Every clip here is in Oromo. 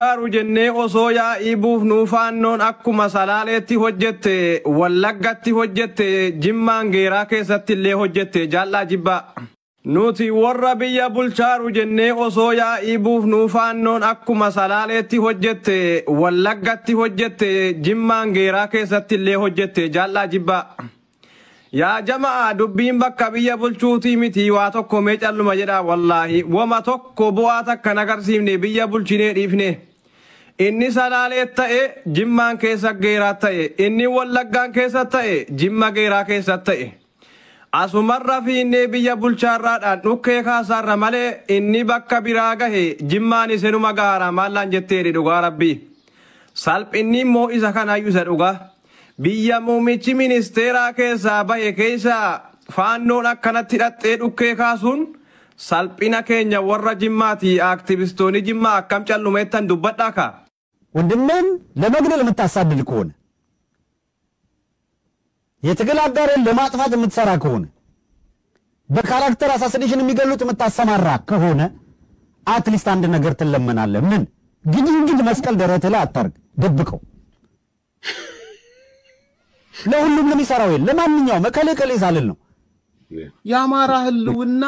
Gaaru jennee osoo yaa'ibuuf nuufaannoon akkuma salaaleetti hojjette Wallaggatti hojjette Jimmaan geeraa keessatti illee hojjette jaallaa jibbaa. Nuti warra biyya bulchaaru jennee osoo yaa'ibuuf nuufaannoon akkuma salaaleetti hojjette Wallaggatti hojjette Jimmaan geeraa keessatti illee hojjette jaallaa jibbaa. Yaa jamaa dubbiin bakka biyya bulchuutii miti waa tokko mee calluma jedha wallaahi wama tokko bu'aa takka nagarsiifne biyya bulchinee dhiifne. Inni salaalee ta'e Jimmaan keessa geeraa ta'e inni Wallaggaan keessa ta'e Jimma geeraa keessa ta'e. Asumarra fiinnee biyya bulchaarraadhaan dhukkee kaasaarra malee inni bakka biraa gahe Jimmaan isinuma gaara maallaan jetteedhi dhugaa rabbii. Salphinni immoo isa kanaayyuu isa dhugaa. Biyya muummichi ministeeraa keessaa bahe keessa faannoon akkanatti hidhattee dhukkee kaasuun salphina keenya warra Jimmaati aktivistoonni Jimmaa akkam callumeettan dubbadhaa ka. ወንድምን ለመግደል የምታሳድድ ከሆነ የትግል አጋርን ለማጥፋት የምትሰራ ከሆነ በካራክተር አሳሲኔሽን የሚገሉት የምታሰማራ ከሆነ አትሊስት አንድ ነገር ትለመናለህ። ምን ግድ መስቀል ደረትህ ላይ አታርግ ደብቀው። ለሁሉም ለሚሰራው ለማንኛውም መከለከለ ይሳልል ነው። ያማራ ህልውና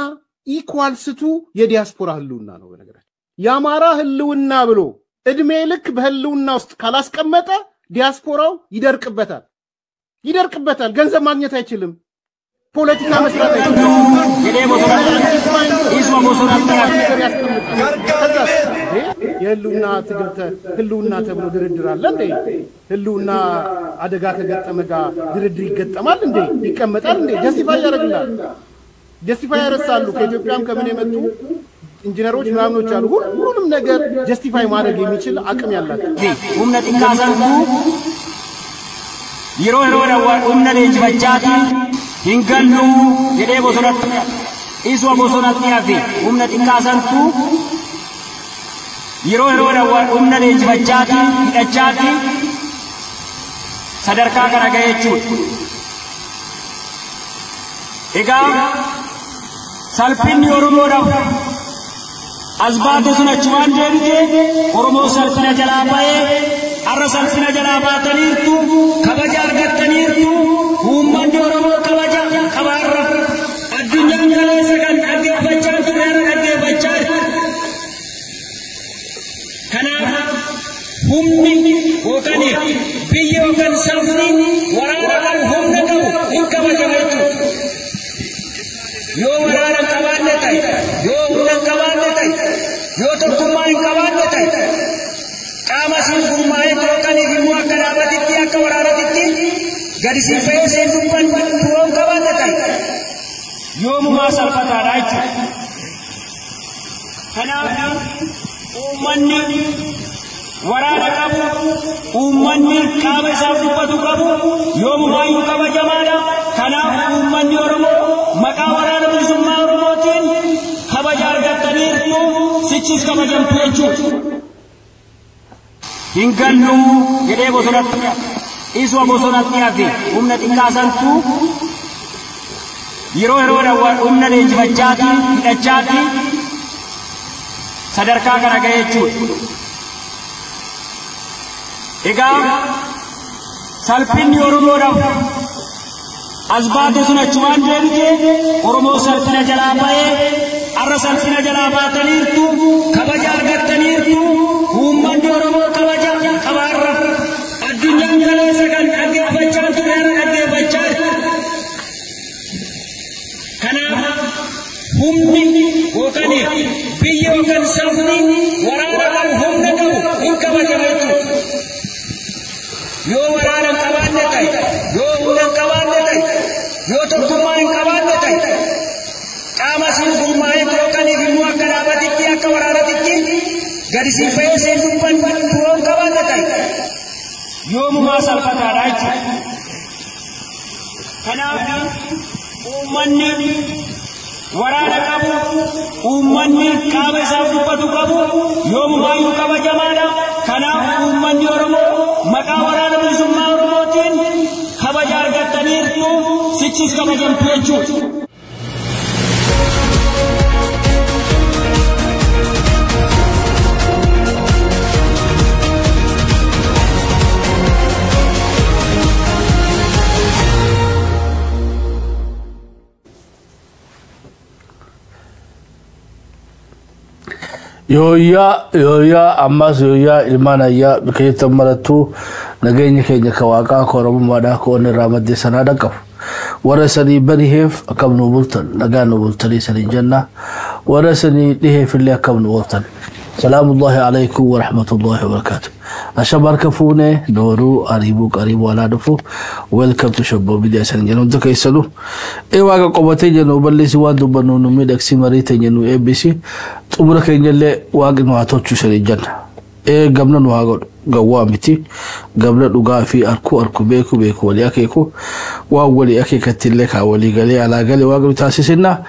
ኢኳልስ ቱ የዲያስፖራ ህልውና ነው። በነገራችን ያማራ ህልውና ብሎ እድሜ ልክ በህልውና ውስጥ ካላስቀመጠ ዲያስፖራው ይደርቅበታል ገንዘብ ማግኘት አይችልም ፖለቲካ መስራት አይችልም የህልውና ትግል ህልውና ተብሎ ድርድር አለ እንዴ ህልውና አደጋ ከገጠመ ጋር ድርድር ይገጠማል እንዴ ይቀመጣል እንዴ ጀስቲፋይ ያደርግላል ጀስቲፋይ ያረሳሉ ከኢትዮጵያም ከምን የመጡ ኢንጂነሮች ምናምኖች አሉ ሁሉንም ነገር ጀስቲፋይ ማድረግ የሚችል አቅም ያላቸው ኡምነት ኢንካዛንቱ ይሮ ኡምነት እንጅበቻቲ ይንገሉ የዴ ቦሶናት ኢሱ ቦሶናት ያፊ ኡምነት ኢንካዛንቱ ይሮ ኡምነት እንጅበቻቲ ይቀቻቲ ሰደርካ ከረገየቹ ኤጋ ሰልፊን ኦሮሞዳፍ أزباط سنجوان جيبه ورمو سلفنا جلابه أرى سلفنا جلابه تنيرتو كبجار قد تنيرتو ومن ورمو كبجار كبار الدنيا جلسة كان أجيب بجار كبار أجيب بجار كنا همني وكني بيو كان سلفني ورانا هم نكو إن كبجارتو يوم ورانا كبارتاي يوم كبارتاي yo to kumai kawadata kama sin kumai to kani bimu akalabati tiya kawararati gadi si payo se dubban puong kawadata yo mu masal pata raichu kana ummanni warana kabu ummanni kabe sa dubbatu kabu yo mu mayu kaba jamada kana ummanni oromo maka warana bisumma oromotin kabajar gattanirtu sichis kabajam tuechu hingallu yede bosonat iswa bosonat yafi umnat inkasantu yiro umnat enjibachati hidachati sadarka kana gayechu ega salpin oromoda azbaatu sunachuwan jebite oromo salpina jalabaye أرى سلفنا جلابات نيرتو كبجار قد نيرتو ومن ورمو كبجار كبار الدنيا جلسة كان أجيب بجار كبار أجيب بجار كنا همني وكني بيو كان سلفني ورانا هم نكو إن كبجارتو يو ورانا كبانتاي يو ونن كبانتاي يو تكمان كبانتاي kama sin kumai to kani bimu akalabati tiya kawararati gadi si payo se dubban puong kawadata yo mu masal pata raichu kana ummanni warana kabu ummanni kabe sa dubbatu kabu yo mu mayu kaba jamada kana ummanni oromo maka warana bisumma oromotin kabajar gattanirtu sichis kabajam tuechu يويا أماس يويا إلمان أيا بكي تمرتو نجيني كي نكواكا كورم مادا كون رامد سنة دكف ورسني بريهف أكم نبولتن نجان نبولتني سني جنة ورسني لهف اللي أكم نبولتن سلام الله عليكم ورحمة الله وبركاته أشبار كفوني دورو قريبو على دفو ويلكم تو شبو بدي أسان جنو دكا يسالو إيواغا قوبتين جنو بلسي واندو بنو نميد أكسي مريتين جنو ABC تمرك إنجلي واغ نواتوچو سني جنة قبنا نواغو قوامتي قبنا نوغا في أركو بيكو ولياكيكو واولي أكي كتلك أولي قلي على قلي واغو تاسسنا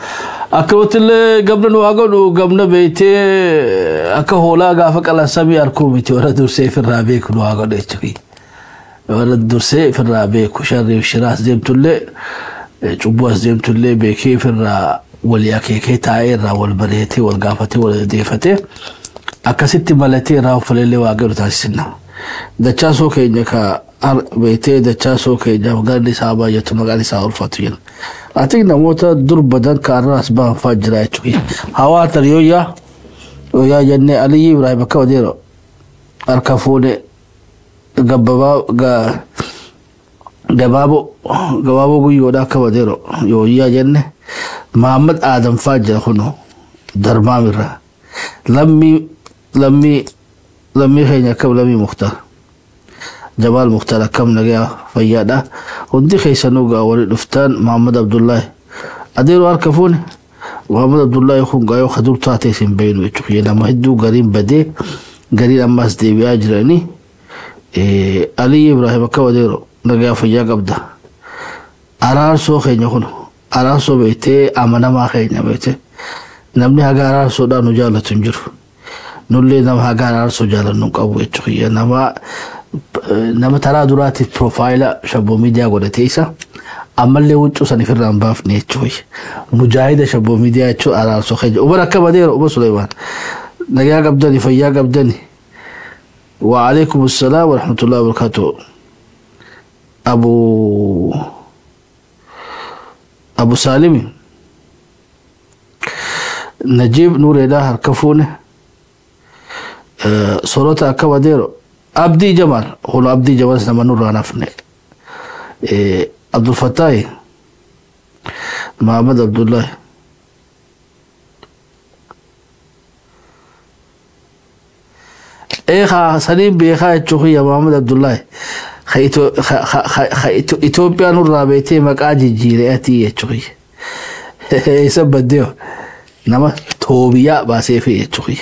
أكروت اللي قبل نواقو قبل بيتي أكهولا قافك على سامي أركومتي ورد درسي في الرابيك نواقو نيتشكي ورد درسي في الرابيك وشاري وشراس ديمتو اللي جبواس ديمتو اللي بيكي في الرا ولياكيكي تاير والبريتي والقافتي والديفتي أكاسيتي مالتي راو فليلي واقو تاسسنا دچاسو كينيكا بيتي دچاسو كينيكا وغاني سابا يتو مغاني ساور فاتوين أتيك نموتا در بدن كارنا أسبان فاجرة يتوكي هوا تريويا ويا جنة علي إبراهيم كوديرو أركفوني جبابو يودا كوديرو يويا جنة محمد آدم فاجرة خنو درما مرة لمي خينيا كم لمي مختار جمال مختار كم نجا فيادا هندي خيسانوغا ولد لفتان محمد عبد الله أديرو أركفوني محمد عبد الله يخون قايو خدور تاتي سنبينو يتوكي لما هدو قريم بدي قريم أماس دي بياجراني علي إبراهيم كوديرو نجا فيا قبدا أرارسو خينيا خنو أرارسو بيتي أمانا ما خينيا بيتي نمني هاقا أرارسو دا نجالة تنجر نولي نم هاقا أرارسو جالة نقابو يتوكي nama taraa duraati profaayila shabboo miidiyaa godhateessa ammallee wuccuu sani firraan baafne jechuun mujaahida shabboo miidiyaa jechuun araarsoo keenya ubar akka badeera uba Suleymaan nagaa qabdani fayyaa qabdani wa alaykum assalaam wa rahmatullahi wa barakatuh abu Salimi Najib Nureeda harkafuune sorota akka badeero عبدي جمال هو عبدي جمال سنمنور رانفني عبد الفتاح محمد عبد الله إيه سليم بيخا تشوخي يا محمد عبد الله خيتو إثيوبيا نور رابطي مكاجي جيرياتي تشوخي يسبب ديو نما توبيا باسيفي تشوخي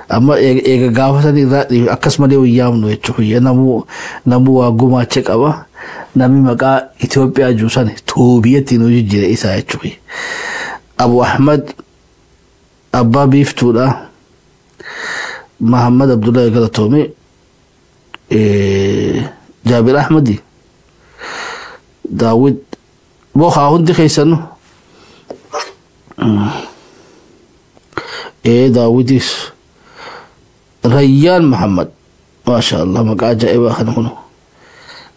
أما إيه غافة دي أكسم ديو يامنو يتشوخي نمو واغوما تشك أبا نمي مكا إثيوبيا جوساني توبيا تنوجي جيري إسا يتشوخي أبو أحمد أبا بيفتولا محمد عبد الله غلطومي جابر أحمدي داود بوخا هندي خيسانو داوديس ريان محمد ما شاء الله مقا جائبا خنونو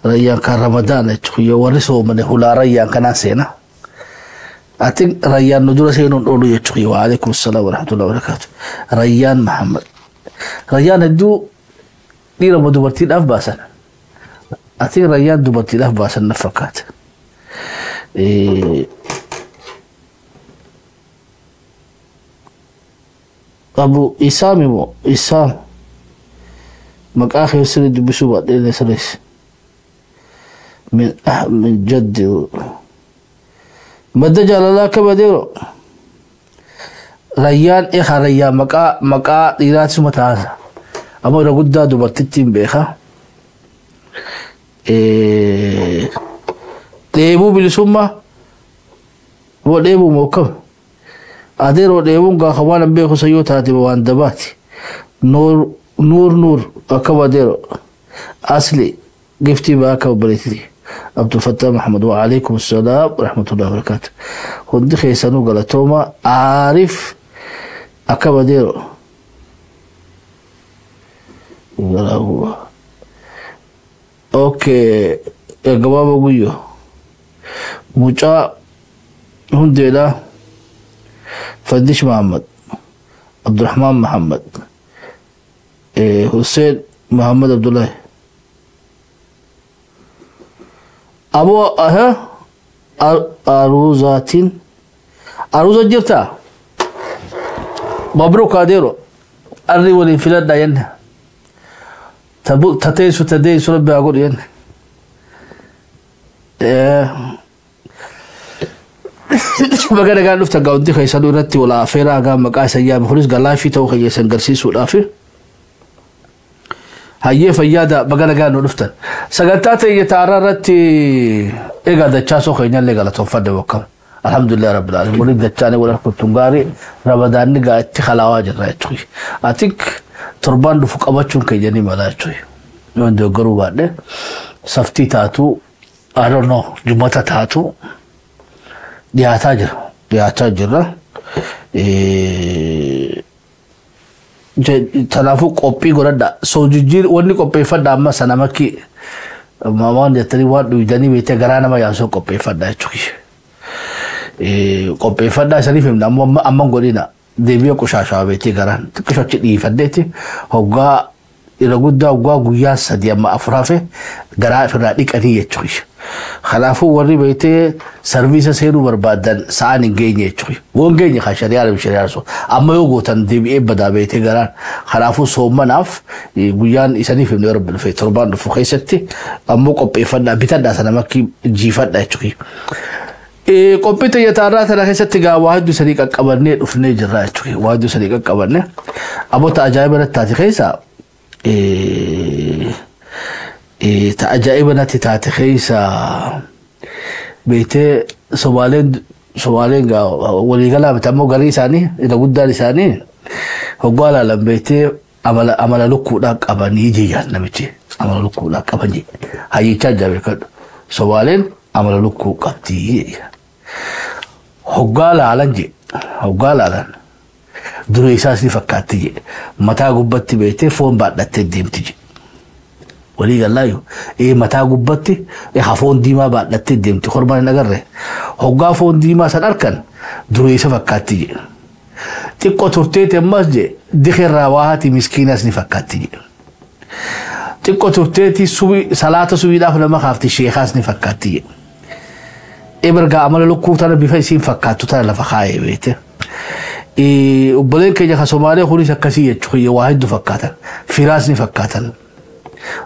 ريان كان رمضان يتخويا ورسو من هلا ريان كان سينا أتين ريان ندورة سينون أولو يتخويا وعليكم السلام ورحمة الله وبركاته ريان محمد ريان الدو ديرا مدوبرتين أفباسا أتين ريان دوبرتين أفباسا نفركات أبو إسامي مو إسام مكاخي يسرد بسوبة إلي سريس من جد مدى جال الله كبديرو ريان إخا ريان مكا إيرات سمتاها أما رقود دادو برتتين بيخا ديبو بالسمة وديبو موكب أديرو ديبون قاخوانا بيخو سيوتاتي بوان دباتي نور أكبا ديرو أصلي قفتي باكا وبريتي عبد الفتاح محمد وعليكم السلام ورحمة الله وبركاته هندي خيسانو غلطوما عارف أكبا ديرو أوكي قبابا قويو موچا هندي لا فديش محمد عبد الرحمن محمد حسين محمد عبد الله أبو أروزاتين أروزة جرتا مبروك أديرو أري والانفلات دا ين تديس ربي أقول ين بقى قال لفت قاودي خيسانو رتي ولا أفيرا قام مقاس أيام خلص قال لا في تو خيسان قرسيس والأفير هاي فيادا بقى قال لفت سقطات يتعرى رتي إيه قاعد تشاسو خينا اللي قال توفد وكم الحمد لله رب العالمين ولد دتاني ولا كنتونغاري رمضان نيغا اتخلاوا جراچوي اتيك تربان دفق ابچون كيجني مالاچوي يوندو غرو بعد سفتي تاتو I don't know جمعة تاتو دياتا جرا تنافو قوبي غردا سوجير وني قوبي فدا ما سنامكي مامان يتري واد ويداني بيته غرانا ما ياسو قوبي فدا چوي قوبي فدا سريفم نام أمم قولنا دبيو كشاشة بيتي كران كشاشة دي فديتي هوغا إلغودا هوغا غويا سديا ما أفرافه غرا فراديك أني يچوي خلافو وري بيتي سيرفيس سيرو بربادن سان غيني يچوي وون غيني خشريار بشريار سو أما يوغو تن دبي بدا بيتي غران خلافو سومناف غويان إساني فيم رب الفيت ربان فخيستي أمو قوبي فدا بيتدا سنمكي جيفدا يچوي قبيت يتعرض على هذا التجا واحد سريق قبرني وفني جراچوي واحد سريق قبرني ابو تعجب التاتي خيسا تعجب التاتي خيسا بيته سوالين ولي قال بتمو غري ثاني اذا قد لساني هو قال لما بيته عمل لكو دا قبني يجي نمشي عمل لكو دا قبني هاي تعجب سوالين عمل لكو قبتي هقالا علنجي هقالا علن دري ساسي فكاتي متى قبتي بيتي فون بعد التديم تجي ولي قال لا إيه متى قبتي إيه خفون ديما بعد التديم تخربان نقره هقا فون ديما سنركن دري سفكاتي تبقى ترتيت المسجد دخل رواهاتي مسكينة سنفكاتي تبقى ترتيتي صلاة سوي داخل ما خافتي الشيخاس نفكاتي إبرقا عمل لكو ترى بفايسين فكاتو ترى لفخاية بيته وبلين كي جاكا سومالي خوني سكاسية چوخي واحد دو فكاتا فراسني فكاتا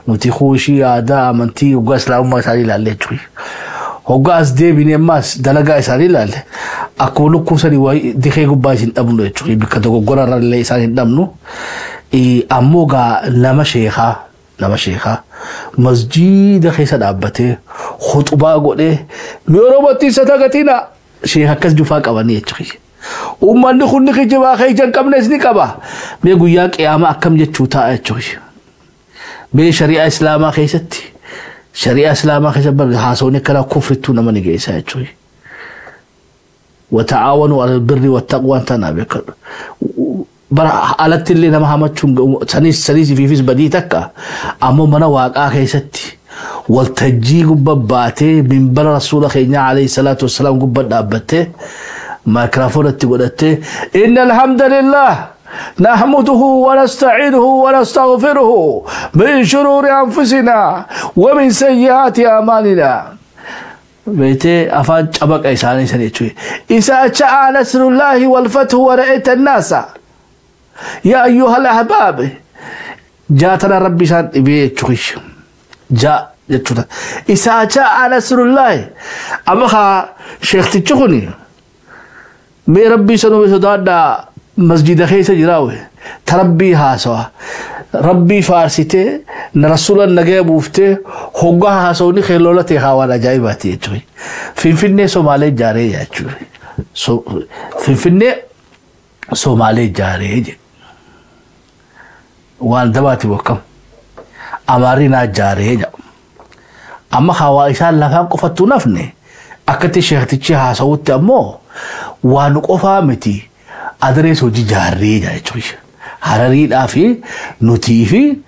نوتي خوشي آدا منتي وقاس لاوما سالي لالي چوخي وقاس دي بني ماس دلقا سالي لالي أكو لكو سالي واي دخي قباسين أبنو چوخي بكتو قرر رالي سالي نمنو أموغا لما شيخا مسجد خيسا دابته خطبه غده ميروبتي ستاغتينا شيخ كس جفا قبني يچخي ومن خن خجبا خيجن قبنس نقبا مي غيا قيامه اكم جچوتا اچوي مي شريعه اسلام خيستي شريعه اسلام خيسبر حاسوني كلا كفرتو نمن جيسا اچوي وتعاونوا على البر والتقوى تنابك برا علت اللي نما همچون سنيس في فيس بديتك اما منا واقع خيستي والتجي غبباتي من بر رسول خينا عليه الصلاه والسلام غبدابته مايكروفون تقولته ان الحمد لله نحمده ونستعينه ونستغفره من شرور انفسنا ومن سيئات اعمالنا بيتي افان طبق ايساني سنيچوي اذا جاء نصر الله والفتح ورأيت الناس يا أيها الأحباب جاءتنا ربي سان بيتشوش جاء جتونا إذا جاء نصر الله أما خا شيخ تشخني مي ربي سنو بسدادا مسجد خيسة جراوي تربي هاسوا ربي فارسيته نرسول النجاب وفته هوجا هاسوني خلولا تهاوانا جايباتي يتوي فين سومالي جاري يتوي فين سومالي جاري وان دباتي وكم أمارينا جاري أما خوائشان لفهم قفتو نفني أكتي شيخ تيجي هاسوتي أمو وانو قفامتي أدريس وجي جاري جاي چوش هراري دافي نوتي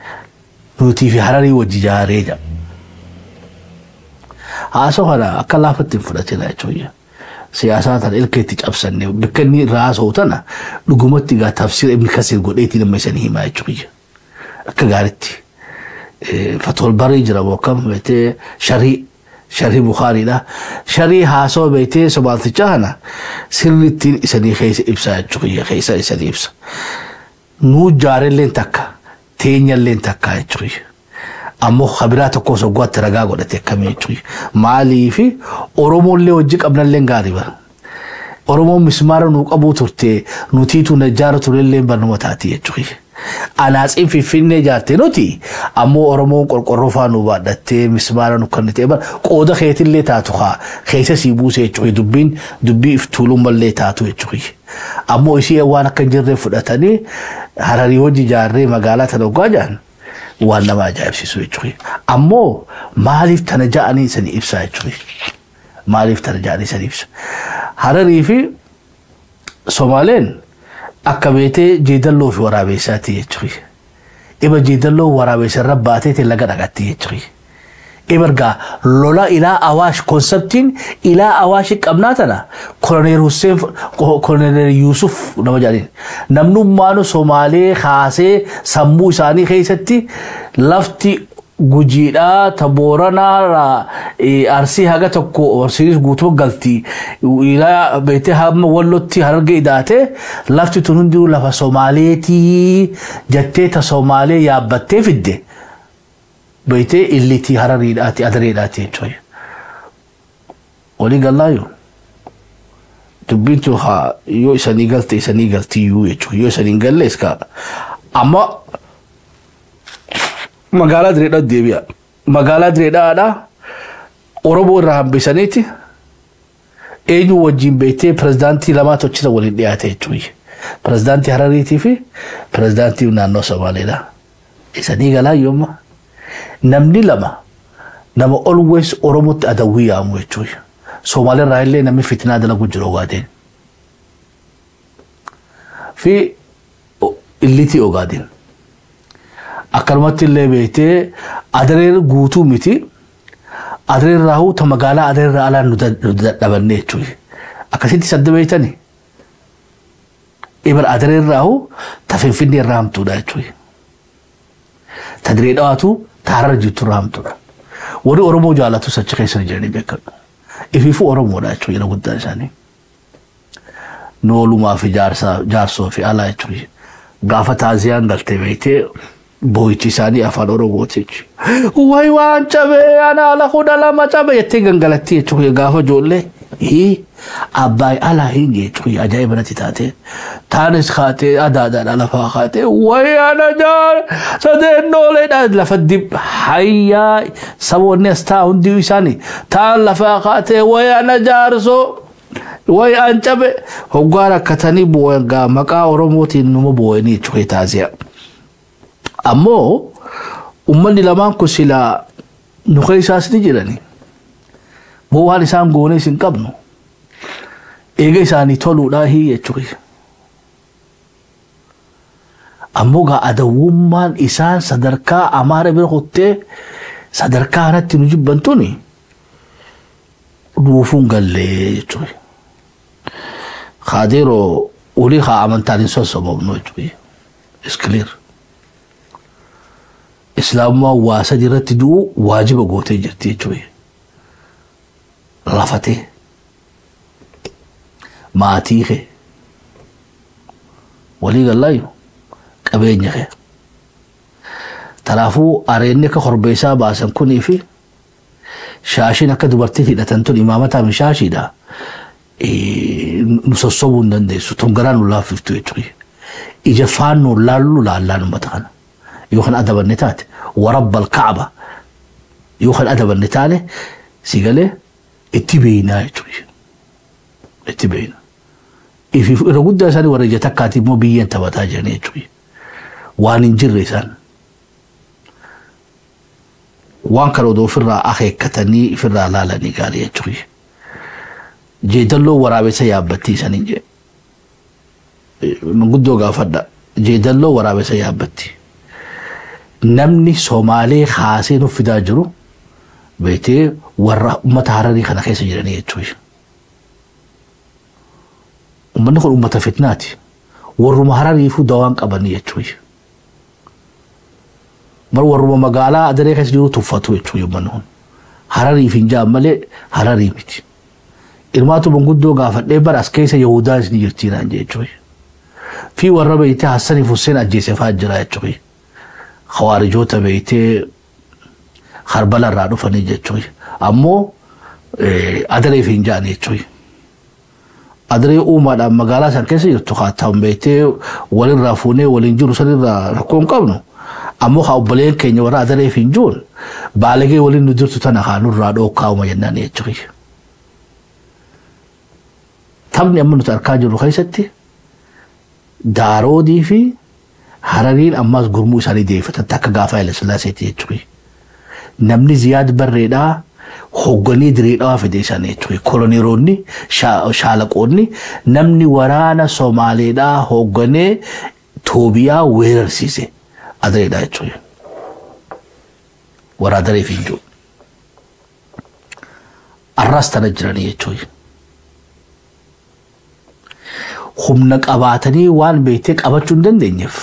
هراري وجي جاري جا هاسو خلا أكلا فتن فراتي لا چوش سياسات الكيتج أبسني بكني رأس هوتنا لقومت تجا تفسير ابن كثير قل إيتي لما يسنيه ما يجري كقارتي فتح البري جرا وكم بيته شري بخاري لا شري هاسو بيته سبالتي جانا سرتي سني خيس إبسا يجري خيس سني إبسا نو جاري لين تكا تينيا لين تكا يجري أمو خبرات كوسو قوات ترجع قولة كم يجري مالي في أورومو اللي وجهك أبنا اللي غاربا أورومو مسمار نوك أبو ترتي نوتيتو نجار تريلين برنواتاتي يجري أنا أسئل في فين نجارتي نوتي أمو أورومو قرقرفا نوبادتي مسمار نوكرنتي بر قودة خيتي اللي تاتوها خيسة سيبوسي يجري دبي افتولوم اللي تاتو يجري أمو إسي أوانا كنجر فلتاني هراري وجي جاري مقالات نوكاجان وانا ما جايب سيسو يجري أمو ماليف تنجاني سني إبسا يجري ماليف تنجاني سني إبسا هراري في سومالين أكبيتي جيدلو في ورابيساتي يجري إبا جيدلو ورابيس الرباتي تلقى نغتي يجري إبرقا لولا إلى أواش كونسبتين إلى أواشك أبناتنا كولونيل يوسف نمجالين نمنو مانو سومالي خاسي سمبو ساني خيستي لفتي gujiidhaa taboorana arsii haga tokko orsiis guutuu galti ila beete hamma wallotti harge idaate lafti tun hundi lafa Soomaaleeti jattee ta Soomaalee yaabbattee fidde beete illiti harariidhaati adareedhaati jechuudha wali gallaayo dubbiintu haa yoo isanii galti yoo jechuudha yoo isanii galle iska amma magaalaa direedhaa deebi'a magaalaa direedhaadha Oromoo irraa hambisaniiti eenyu wajjin beektee pirezidaantii lamaa tochisa waliin dhiyaate jechuudha pirezidaantii Harariitii fi pirezidaantii naannoo Somaaleedha isanii galaa yooma namni lama nama always Oromootti adawwii yaamu jechuudha Somaalee irraa illee namni fitnaa dalagu jiru Ogaadeen fi illiti Ogaadeen akkalumatti illee beektee adareen guutuu miti adareen raahuu ta magaalaa adareen irraa alaan nu dadhabanne jechuudha akkasitti sadda beektani ibar adareen raahuu ta Finfinnee irraa hamtuudha jechuudha ta Direedhawaatu ta Harar jirtu irraa hamtuudha warri Oromoo jaalatu sachi keessa jiranii beekan ifiifuu Oromoodha jechuudha yeroo guddaa isaanii noolumaa fi jaarsoo fi alaa jechuudha gaafa taaziyaan galtee beektee boichi sani afaan Oromooti way waan cabe ana ala khuda lama cabe yetti gangalatti jechuudha gaafa joolle abbaay ala hinge jechuudha ajaa'ibatti taate taanis khaate adaadhaan lafa khaate way ana jaar sadeen nooleedha lafa dib hayyaa saboonni astaa hundi isaanii taan lafa khaate way ana jaarso way an cabe hoggaara katani boo'aa maqaa Oromootiin numa boo'anii jechuudha taaziyaa ammoo ummanni lamaan kun sila nuka isaas ni jirani boo waan isaan goones hin qabnu eega isaanii toluudhaa jechuudha ammoo gaa adawwummaan isaan sadarkaa Amaara bira qottee sadarkaa kanatti nu jibbantuni dhuufuun gallee jechuudha khaadiroo ulii haa amantaan hin sossobamnu jechuudha iskiliir إسلامه واسجرت دو واجب قوتي جرتي شوي رفته ما تيخه ولي الله يو كبين يخه ترافو أرينك خربيسا باسم كوني في شاشي نكدبرتي في دتنتون إمامتها من شاشي دا نصصبون دندس تمغران الله في تويتري إجفانو لالو لالانو متخنا يوخن أدب النتات ورب الكعبة يوخن أدب النتانة سيقاله اتبينا يتوي اتبينا إذا قد أساني ورجتك كاتب مبين تبتاجاني يتوي وان انجر رسان وان كانوا دو فرا أخي كتني فرا لالا نقاري يتوي جيدلو ورابي سيابتي سننجي من قدو غافد جيدلو ورابي سيابتي namni Somaalee khaasee nu fidaa jiru beetee warra ummata Hararii kana keessa jiranii jechuudha ummanni kun ummata fitnaati warruma Harariifuu dawaan qabanii jechuudha mar warruma magaalaa adaree keessa jiru tuffatu jechuudha ummanni kun Harariif hin jaan malee Hararii miti ilmaatu manguddoo gaafadhee bara as keessa Yahudaas ni jirtiinaan jechuudha fi warra beeytee Hassaniif Hussein ajjeesefaa jira jechuudha Khawarijoota beeytee Karbala irraa dhufanii jechuudha ammoo Adaree fi hin jaan jechuudha Adaree uumaadhaan magaalaa san keessa jirtu haataan beeytee walirraa fuunee waliin jiru sanirraa rakkoo hin qabnu ammoo haa obboleen keenya warra Adaree fi hin jiruun baalagee waliin nu jirtu tana haanurraa dhookkaa'uma jennaan jechuudha taphni amma nuti argaa jirru keessatti Daaroodii fi Harariin ammas gurmuu isaanii deeffatan takka gaafa Haile Sillaaseeti jechuudha namni Ziyaad Barreedhaa hogganii direedhaa fide isaanii jechuudha koloniroonni shaalaqoonni namni waraana Somaaleedhaa hogganee Toobiyaa weerarsiise Adareedhaa jechuudha warra Adaree fi hin jiru arras tana jiranii jechuudha humna qabaatanii waan beeytee qabachuu hin dandeenyeef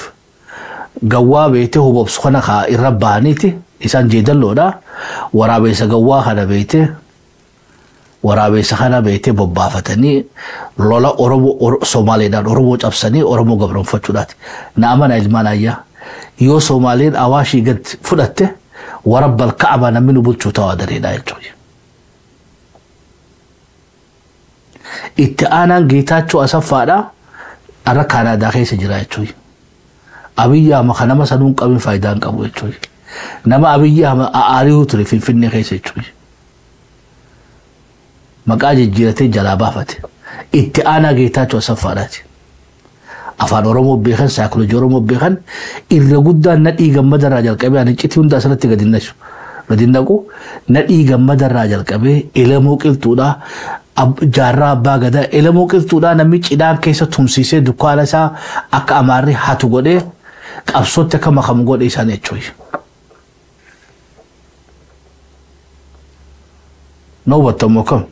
gawwaa beeytee hubobsu kana irra baaniiti isaan jeedalloodha waraabessa gawwaa kana beeytee waraabessa kana beeytee bobbaafatanii lola Oromoo Somaaleedhaan Oromoo cabsanii Oromoo gabroonfachuudhaati naamana ilmaan ayyaa yoo Somaaleen Awaashii gad fudhatte warabbal Ka'aba namni nu bulchuu ta'uu Adareedhaa jechuudha itti aanaan Geetaachoo Asaffaadha arra Kaanaadaa keessa jira jechuudha Abiyyi Ahmad kanama sanuun qabin faayidaan qabu jechuudha nama Abiyyi Ahmad aari'uu ture Finfinnee keessa jechuudha maqaa jijjiiratee jalaa baafate itti aanaa Geetaachoo Asaffaadhaati afaan Oromoo beekan saayikooloojii Oromoo beekan irra guddaan nadhii gammadarraa jalqabee ani citii hunda asirratti gadi naqu nadhii gammadarraa jalqabee Elamoo Qilxuudhaa jaarraa abbaa gadaa Elamoo Qilxuudhaa namni cidhaan keessa tumsiisee dukkaana isaa akka amaarri hatu godhee qabsootti akka makamu godhe isaan jechuudha. No hubattamoo kam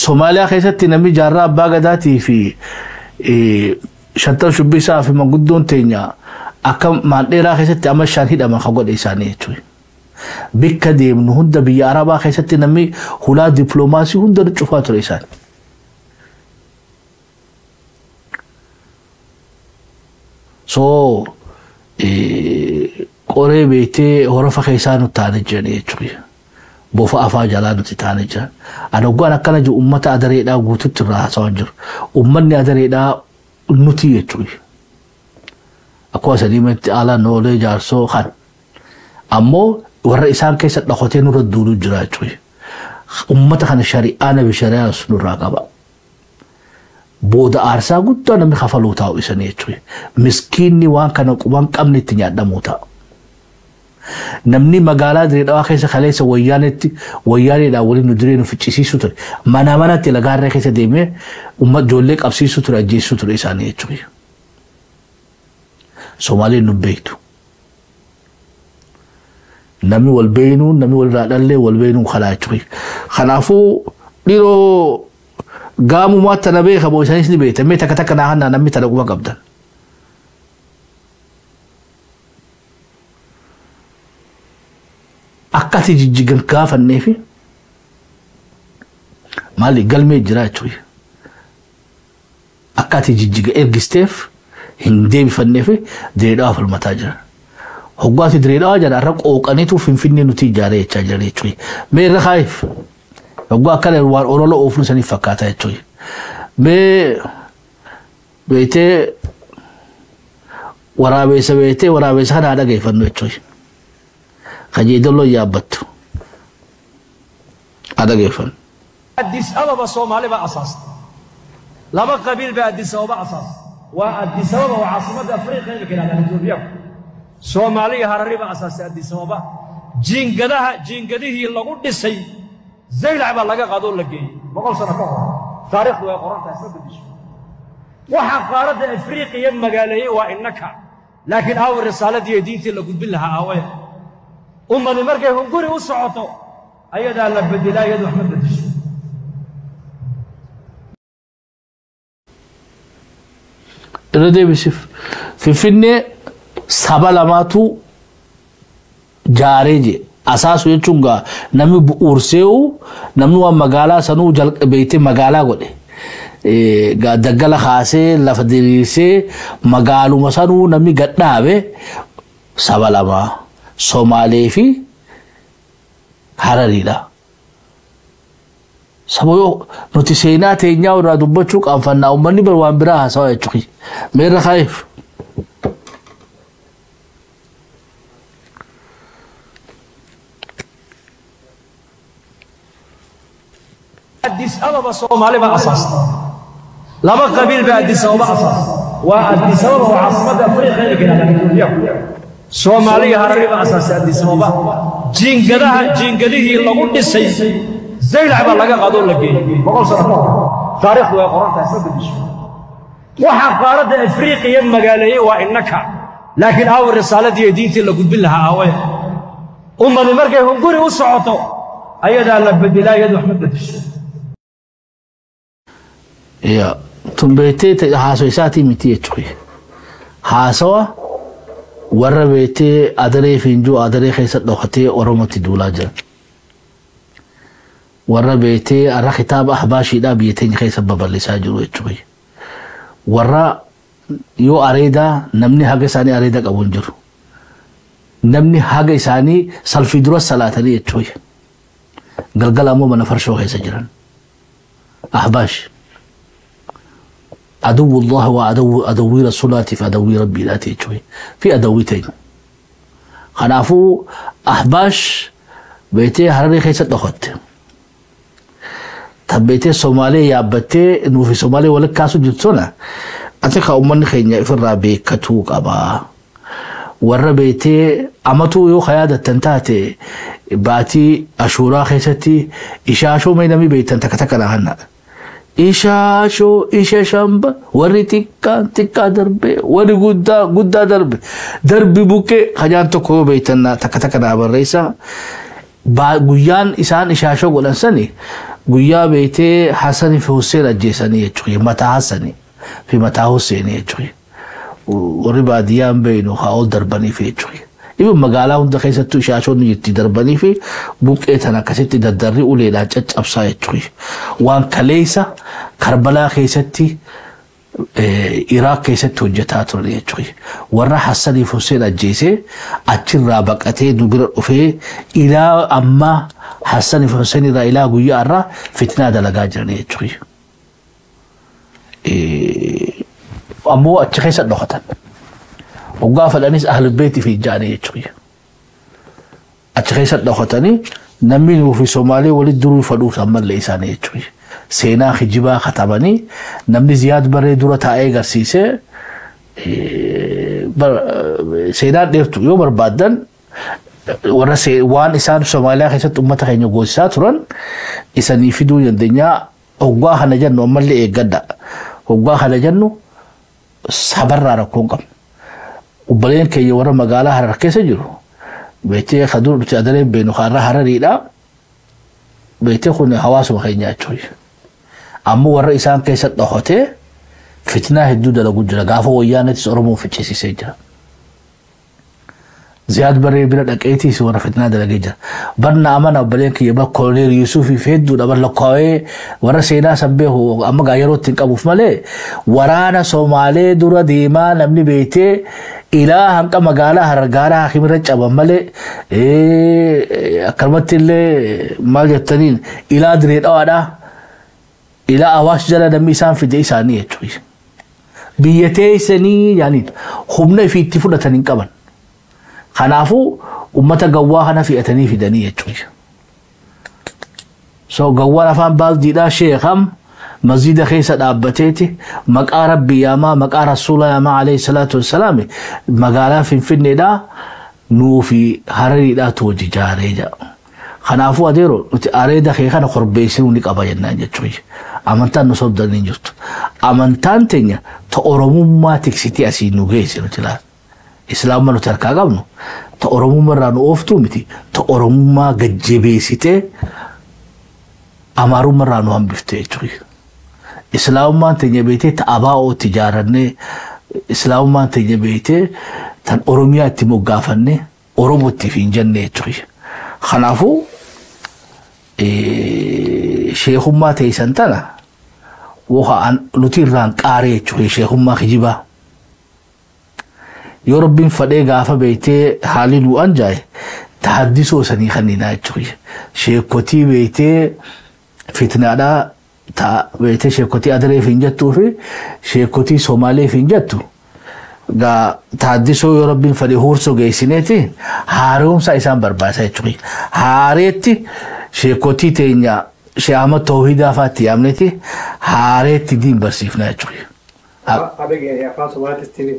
Somaaliyaa keessatti namni jaarraa abbaa gadaatii fi Shantal Shubbisaa fi manguddoon teenya akka maandheeraa keessatti amma shan hidhaman kan godhe isaanii jechuudha. Bikka deemnu hunda biyya Arabaa keessatti namni hulaa dippiloomaasii hunda cufaa ture isaan. So qoree beeytee horofa keessaa nuti taane jiranii jechuudha. Bofa afaa jalaa nuti taane jiran. Ani hoggaan akkana jiru uummata Adareedhaa guututti irraa haasawaa jiru. Uummanni Adareedhaa nuti jechuudha. Akkuma sadiimatti ala noolee jaarsoo kan ammoo warra isaan keessa dhaqotee nurra duuluu jira jechuudha. Uummata kana shari'aa nabi shari'aa nurraa qaba. Booda aarsaa guddaa namni kafaluu taa'u isanii jechuudha. Miskiinni waan kana quban qabne itti nyaadhamuu ta'a. Namni magaalaa Direedhaa keessa kaleessa wayyaaneedhaan waliin nu diree nu ficcisiisu ture. Mana manatti lagaarree keessa deemee uummata ijoollee qabsiisu ture ajjeessu ture isaanii jechuudha. Somaaleen nu beektu. Namni wal beeynuun namni walirraa dhallee wal beeynuun kalaa jechuudha. Kanaafuu dhiiroo gaamumaa tana beeka boo isaaniis ni beektan takka takka naa hannaa namni tana quba qabdan. Akkati jijjigan gaafannee fi maali galmee jira jechuudha. Akkati jijjiga ergisteef hin deebifannee fi Direedhaa falmataa jira. Hoggaati Direedhaa jira irra qooqaniitu Finfinnee nuti ijaaree jechaa jira jechuudha. Mee irra kaayif hoggaa akkana waan olola oofnu saniif fakkaata jechuudha. Mee beeytee waraabessa kana dhageeffannu jechuudha. خجيدلو يابت هذا كيف أديس أبابا صومالي بأساس لما قبيل بأديس أبابا أساس وأديس أبابا وعاصمة أفريقيا لكن هذا نتوبيا صومالي هرري بأساس أديس أبابا جينجده يلا قد السي زي لعبة لقى قادول لقي بقول سنة تاريخ دوا قرآن تحسب بديش وحقارة أفريقيا مقالي وإنك لكن هاو الرسالة دي دينتي اللي قد بالله هاوية أمني مركي هنقولي وصعوتو أيضا لبد لا يد أحمد بدش ردي بسيف في فيني سبالاماتو جاريجي أساسو يچونغا نمي بورسيو نمنو مغالا سنو جل بيتي مغالا غودي دغلا خاسي لفدريسي مغالو مسانو نمي غدابه سبالاما سومالي في حرريدا سبو نوتيسينا تينيا ورا دبچو قنفنا ومني بروان برا سوا يچخي مير خايف أديس أبابا صومالي بأساس لما قبيل بأديس أبابا أساس وأديس أبابا وعاصمة أفريقيا لكن صومالي هرري بأساس أديس أبابا جينغده لغو ديسي زي لعبا لغا قادون لكي بقول سنة تاريخ وقرآن تحسب الديش وحا قارد أفريقيا مقاليه وإنك لكن أول رسالة دي دينتي اللي قد بالله أوي أمة المركة هم قولي وصعطوا أيضا لبد لا يد أحمد بدش يا تنبيتي هاسو يساتي متي يچوي هاسو ور بيتي ادري فينجو ادري خيس دوختي اورمتي دولاجا ور بيتي ار خطاب احباشي دا بيتين خيس ببلسا جرو يچوي ور يو اريدا نمني حق ساني اريدا قبول جرو نمني حق ساني سلفي درو صلاه لي يچوي غلغلامو منفرشو خيس جران احباش عدو الله وعدو رسوله في عدو ربي لا تيجوي في عدوتين خنافو أحباش بيتي هرري خيسة دخوت طب بيتي صومالي يا بيتي إنه في صومالي ولا كاسو جتسونا أنت أمني خينيا في الرابي كتوك أبا ور بيتي أمتو يو خيادة تنتاتي باتي أشورا خيستي إشاشو مينامي بيتن تكتكنا هنا إيشاشو إيشا شامبا وري تكا دربي وري قدا دربي بوكي خجان تكو بيتنا تكتكنا بالرئيسة قيان إسان إيشاشو قولن سني قيا بيتي حسني في حسين الجيساني يجوي متى حسني في متى حسين يجوي وربا ديان بينو خاول درباني في يجوي إبن مقالا هند خيستو إشاشو نجتي درباني في بوكي تنا كسيتي دردري وليلا جج أبسا يجوي وان كليسا كربلا خيستي إراق خيستي وجتاتو يجوي ورا حسني فوسين الجيسي أجر رابقتي نبرر أفي إلى أما حسني فوسين را إلى قوية أرى فتنة دلقا جرني يجوي أمو أجر خيست نختن وقاف الأنيس أهل البيت في جاني يجوي أتخيست دختني نمين في صومالي ولد درو فدوس أما ليساني يجوي سينا خجبا خطبني نمني زياد بري دورة تاعي غرسيسي سينا ديرتو يوم بربادن ورا وان إسان صوماليا خيست أمتا خينيو غوسات رن إسان يفيدو يندنيا وقا خنجنو أما اللي إيقادا وقا خنجنو صبر ركونكم وبلين كي يورا مقالة هركي سجلو بيتي خدور بتقدرين بينو خارة هرري لا بيتي خوني حواس مخينيا چوي أمو ورا إسان كي ست نخوتي فتنة هدو دلقو جلا غافو ويانة تسورمو فتشيسي سيجا زياد بري بلد أكيتي سورا فتنة دلقي جلا برنا أمانا وبلين كي يبا كولير يوسفي فيدو دبر لقوي ورا سينا سبيهو أما غايرو تنكابو فمالي ورانا صومالي دورا ديما نمني بيتي إلى هنك مقالة هرقارة خمرة جبان مالي أكرمت اللي ما جتنين إلى دريد أوانا إلى أواش جلا نميسان في دي سانية شوي بيتي سني يعني خمنا في اتفو لتنين كمان خنافو أمتا قواهنا في أتني في دانية شوي سو قوانا فان بالدي دا شيخم مزيد خيسة أبتيتي مقا ربي ياما مقا رسول ياما عليه الصلاة والسلام مقالا في الندا نو في هرري دا توجي جاريجا خنافو أديرو أريدا خيخانا خربيسينو نك أبا جنان جتوي أمانتان نصد دانين جرت أمانتان تنيا تأورمو ما تكسيتي أسي نوغيسي نتلا إسلام ما نتركها قبله تأرمو مرة نوفتو متي تأرمو ما جبيسته أمارو مرة نوهم بفتيجوي إسلام ما تنجبيته تأباو تجارني إسلام ما تنجبيته تن أرميا تموقافني أرمو تفين جنة جوي خلافو شيخ ما تيسنتنا وها نتيران قاري جوي شيخ ما خجبا يا رب فدي غافا بيتي حالي لو انجاي تحدثوا سني خنينا جوي شيخوتي بيتي فتنة دا تا بيتي شيخوتي ادري فينجتو في شيخوتي سومالي فينجتو غا تحدثوا يا رب فدي هورسو غيسينيتي هاروم سايسان برباسا جوي هاريتي شيخوتي تينيا شيامة توحيدا فاتي امنتي هاريتي دين برسيفنا جوي أبغى يا فاصوات استني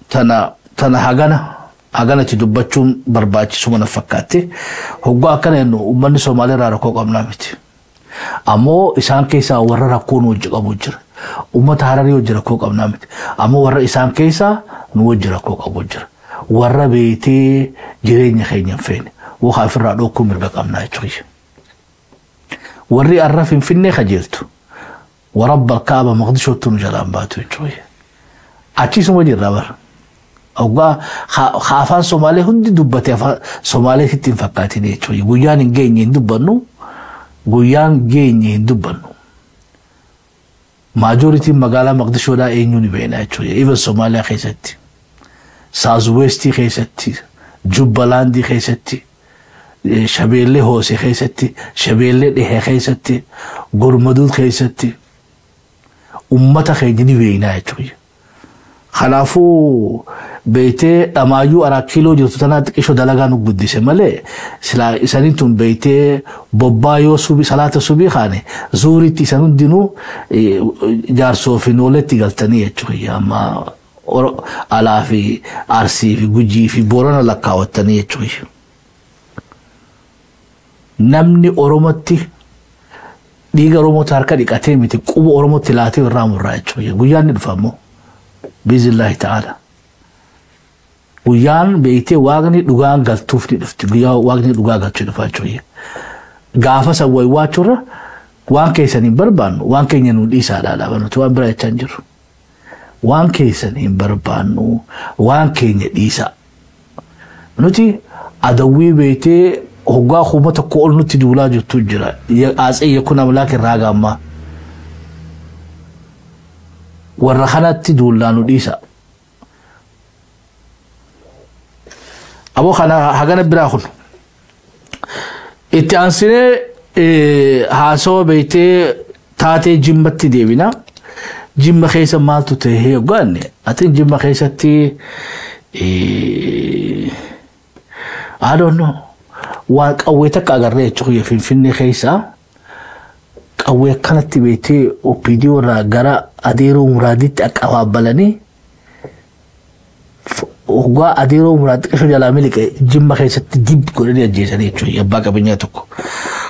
tana hagana ti dubbachuun barbaachisu mana fakkaatti hoggaa akkana jennu uummanni Somaalee irraa rakkoo qabnaa miti ammoo isaan keessaa warra rakkoo nu wajji qabu jira uummata Hararii wajji rakkoo qabnaa miti ammoo warra isaan keessaa nu wajji rakkoo qabu jira warra beetee jireenya keenya hin feene waxa ofirraa dhokkuu mirga qabnaa jechuudha warri arra Finfinnee kajeeltu ورب الكعبة مقدشو تنجلان باتو يجوي أتشي سمجي الرابر أوغا خافان سومالي هندي دبتي سومالي ستين فكاتين يجوي غيان جيني دبنو غيان جيني دبنو ماجوريتي مقالة مقدشو دا اينيوني بينا يجوي إيفا سوماليا خيستي سازويستي خيستي جبالاندي خيستي شبيلي هوسي خيستي شبيلي ديه خيستي غرمدود خيستي ummata keenya beeynaa jechuudha. Kanaafuu beeytee dhamaayyuu araa kiiloo jirtu tanaa xiqqishoo dalagaa nu guddise malee silaa isaaniin tun beeytee bobbaa yoo salaata subii kaane zuuritti isaan hundinuu jaarsoo fi nooletti galtanii jechuudha. Amma alaa fi arsii fi gujii fi boorana lakkaawwattanii jechuudha. Namni Oromootti dhiiga Oromoota harka dhiqatee miti quba Oromootti laatee irraa murraa jechuudha. Guyyaan ni dhufamoo biizillaahi ta'ala. Guyyaan beeytee waaqni dhugaan galtuuf ni dhufti. Guyyaa waaqni dhugaa galchuu dhufa jechuudha. Gaafa sawwaa waachuurra waan keessan hin barbaannu waan keenya nu dhiisaadhaa dhaabannuti waan biraa jechaa hin jiru. Waan keessan hin barbaannu waan keenya dhiisaa. Nuti adawwii beeytee hoggaa kubbata ko ol nuti duulaa jirtu jira asii yakun amlaak irraa amma warra kanatti duulaa nu dhiisa aboo kana hagana biraa kun itti aansinee haasoo beeytee taatee jimmatti deebina jimma keessa maaltu ta'ee hoggaanne ati jimma keessatti I don't know waan qawwee takka agarree jechuudha Finfinnee keessa qawwee kanatti beeytee OPDO irraa gara adeeroo muraaditti qaqqabaabalanii hoggaa adeeroo muraadi qishoo jalaa miliqe jimma keessatti dib godhanii ajjeesanii jechuudha abbaa qabeenyaa tokko.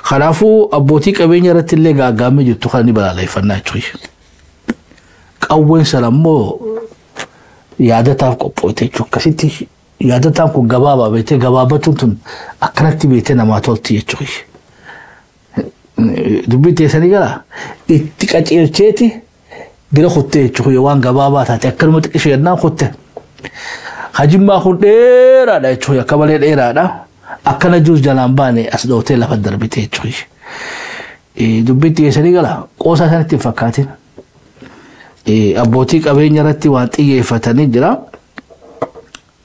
Kanaafuu abbootii qabeenya irratti illee gaaggaamee jirtu kan ni balaaleffannaa jechuudha. Qawween sana immoo yaadataaf qophootee jechuudha akkasitti. yaadataan kun gabaabaa beekte gabaabatuun tun akkanatti beekte namaa tolti jechuudha. Dubbii teessanii gara itti qaceelcheeti bira kuttee jechuudha waan gabaabaa taate akkanuma xiqqishee yennaan kutte. Hajimmaa kun dheeraadha jechuudha akka malee dheeraadha. Akkana jirus jalaan baane as dhootee lafa darbite jechuudha. Dubbii teessanii gara qoosaa sanatti hin fakkaatin. Abbootii qabeenya irratti waan xiyyeeffatanii jira.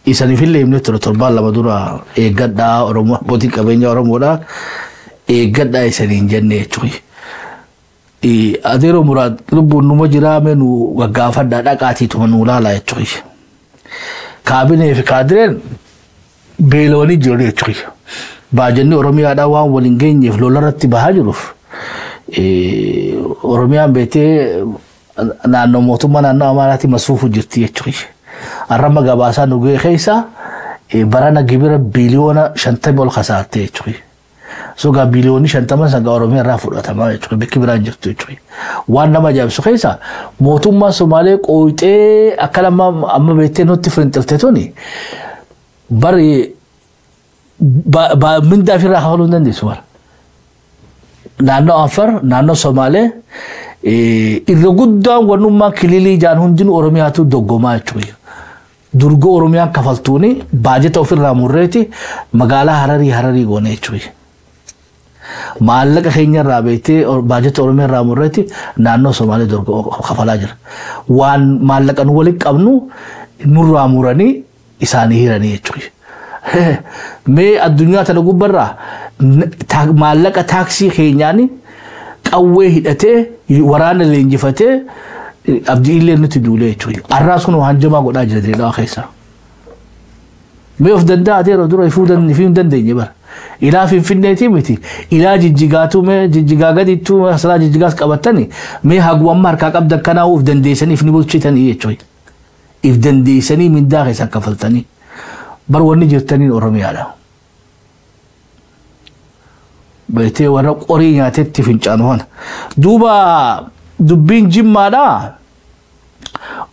Isani fille himne torbaan lama dura eeggadhaa Oromoo abbootii qabeenya Oromoodhaa eeggadhaa isaniin jenne jechuudha. Adeeroo muraad lubbuun numa jiraame nu gaggaafadhaa dhaqaatiituma nu laala jechuudha. Kaabinee fi kaadireen beelawanii jiru jechuudha. Baajanni Oromiyaadhaa waan waliin geenyeef lolarratti bahaa jiruuf Oromiyaan beetee naannoo mootummaa naannoo Amaaraatti masuufu jirti jechuudha. Arrama gabaasaa nugee keessa barana gibira biliyoona 50 ol khasaartee jechuudha. soga biliyooni 50 saga Oromiyaa irraa fudhatamaa jechuudha bakki biraan jirtu jechuudha waan nama ajaa'ibsu keessa mootummaa Somaalee qooyxee akka lama amma beektee nutti firinxifte tuni bari mindaa ofirraa haaluu hin dandeessu bara naannoo Afar naannoo Somaalee irra guddaan wannummaa kililii jaan hundinuu Oromiyaatu doggomaa jechuudha durgo Oromiyaan kafaltuuni baajeta ofirraa murreeti magaalaa Hararii goone jechuudha maallaqa keenya irraa beektee baajeta Oromiyaa irraa murreeti naannoo Somaalee durgo kafalaa jira waan maallaqa nu waliin qabnu nurraa muranii isaanii hiranii jechuudha mee addunyaa tana gubbarraa maallaqa taaksii keenyaani qawwee hidhatee waraana leenjifatee abdii illee nuti duulee jechuudha arraas kun hanjamaa godhaa jira dheeraa keessa mee of danda'a adeero dura ifuu dandeenye bara ilaa Finfinneetii miti ilaa Jijjigaatu mee Jijjigaa gadiittuu asalaa Jijjigaas qabatanii mee hagwamma harkaa qabdan kanaa of dandeessaniif ni bulchitanii jechuudha if dandeessanii mindaa keessa kafaltanii bar wanni jirtaniin Oromiyaadha beetee warra qorii nyaatetti fincaanu kana duuba dubbiin Jimmaadha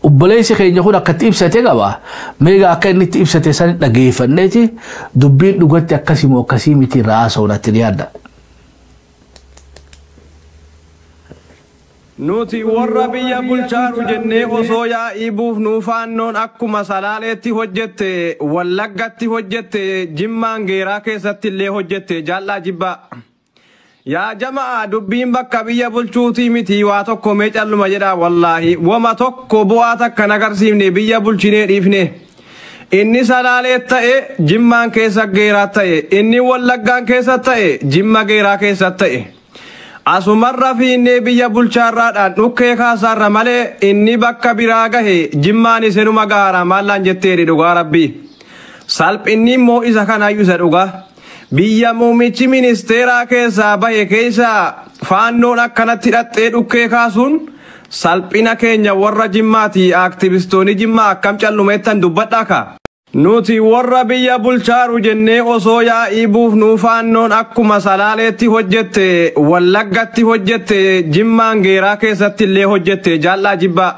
obboleessi keenya kun akkatti ibsate qaba meeqa akka inni itti ibsate san dhageeffanneeti dubbiin dhugatti akkasimoo akkasii miti raasawlatti dhiyaadha nuti warra biyya bulchaaru jennee osoo yaa'ii buufnuu faannoon akkuma salaaleetti hojjette wallaggatti hojjette Jimmaan geeraa keessatti illee hojjette jaallaa jibbaa yaa jamaa dubbiin bakka biyya bulchuutii miti waa tokko mee calluma jedha wallaahi wama tokko bu'aa takka nagarsiifne biyya bulchinee dhiifne inni salaalee ta'e Jimmaan keessa geeraa ta'e inni wallaggaan keessa ta'e Jimma geeraa keessa ta'e asumarra fiinnee biyya bulchaarraadhaan dhukkee kaasaarra malee inni bakka biraa gahe Jimmaan isinuma gaara maallaan jetteedhi dhugaa rabbii salphinni immoo isa kanaayyuu isa dhugaa biyya muumichi ministeeraa keessaa bahe keessa faannoon akkanatti hidhattee dhukkee kaasuun salphina keenya warra Jimmaati aktivistoonni Jimmaa akkam callumeettan dubbadhaa ka nuti warra biyya bulchaaru jennee osoo yaa'ii buufnuu faannoon akkuma salaaleetti hojjette wallaggatti hojjette Jimmaan geeraa keessatti illee hojjette jaallaa jibbaa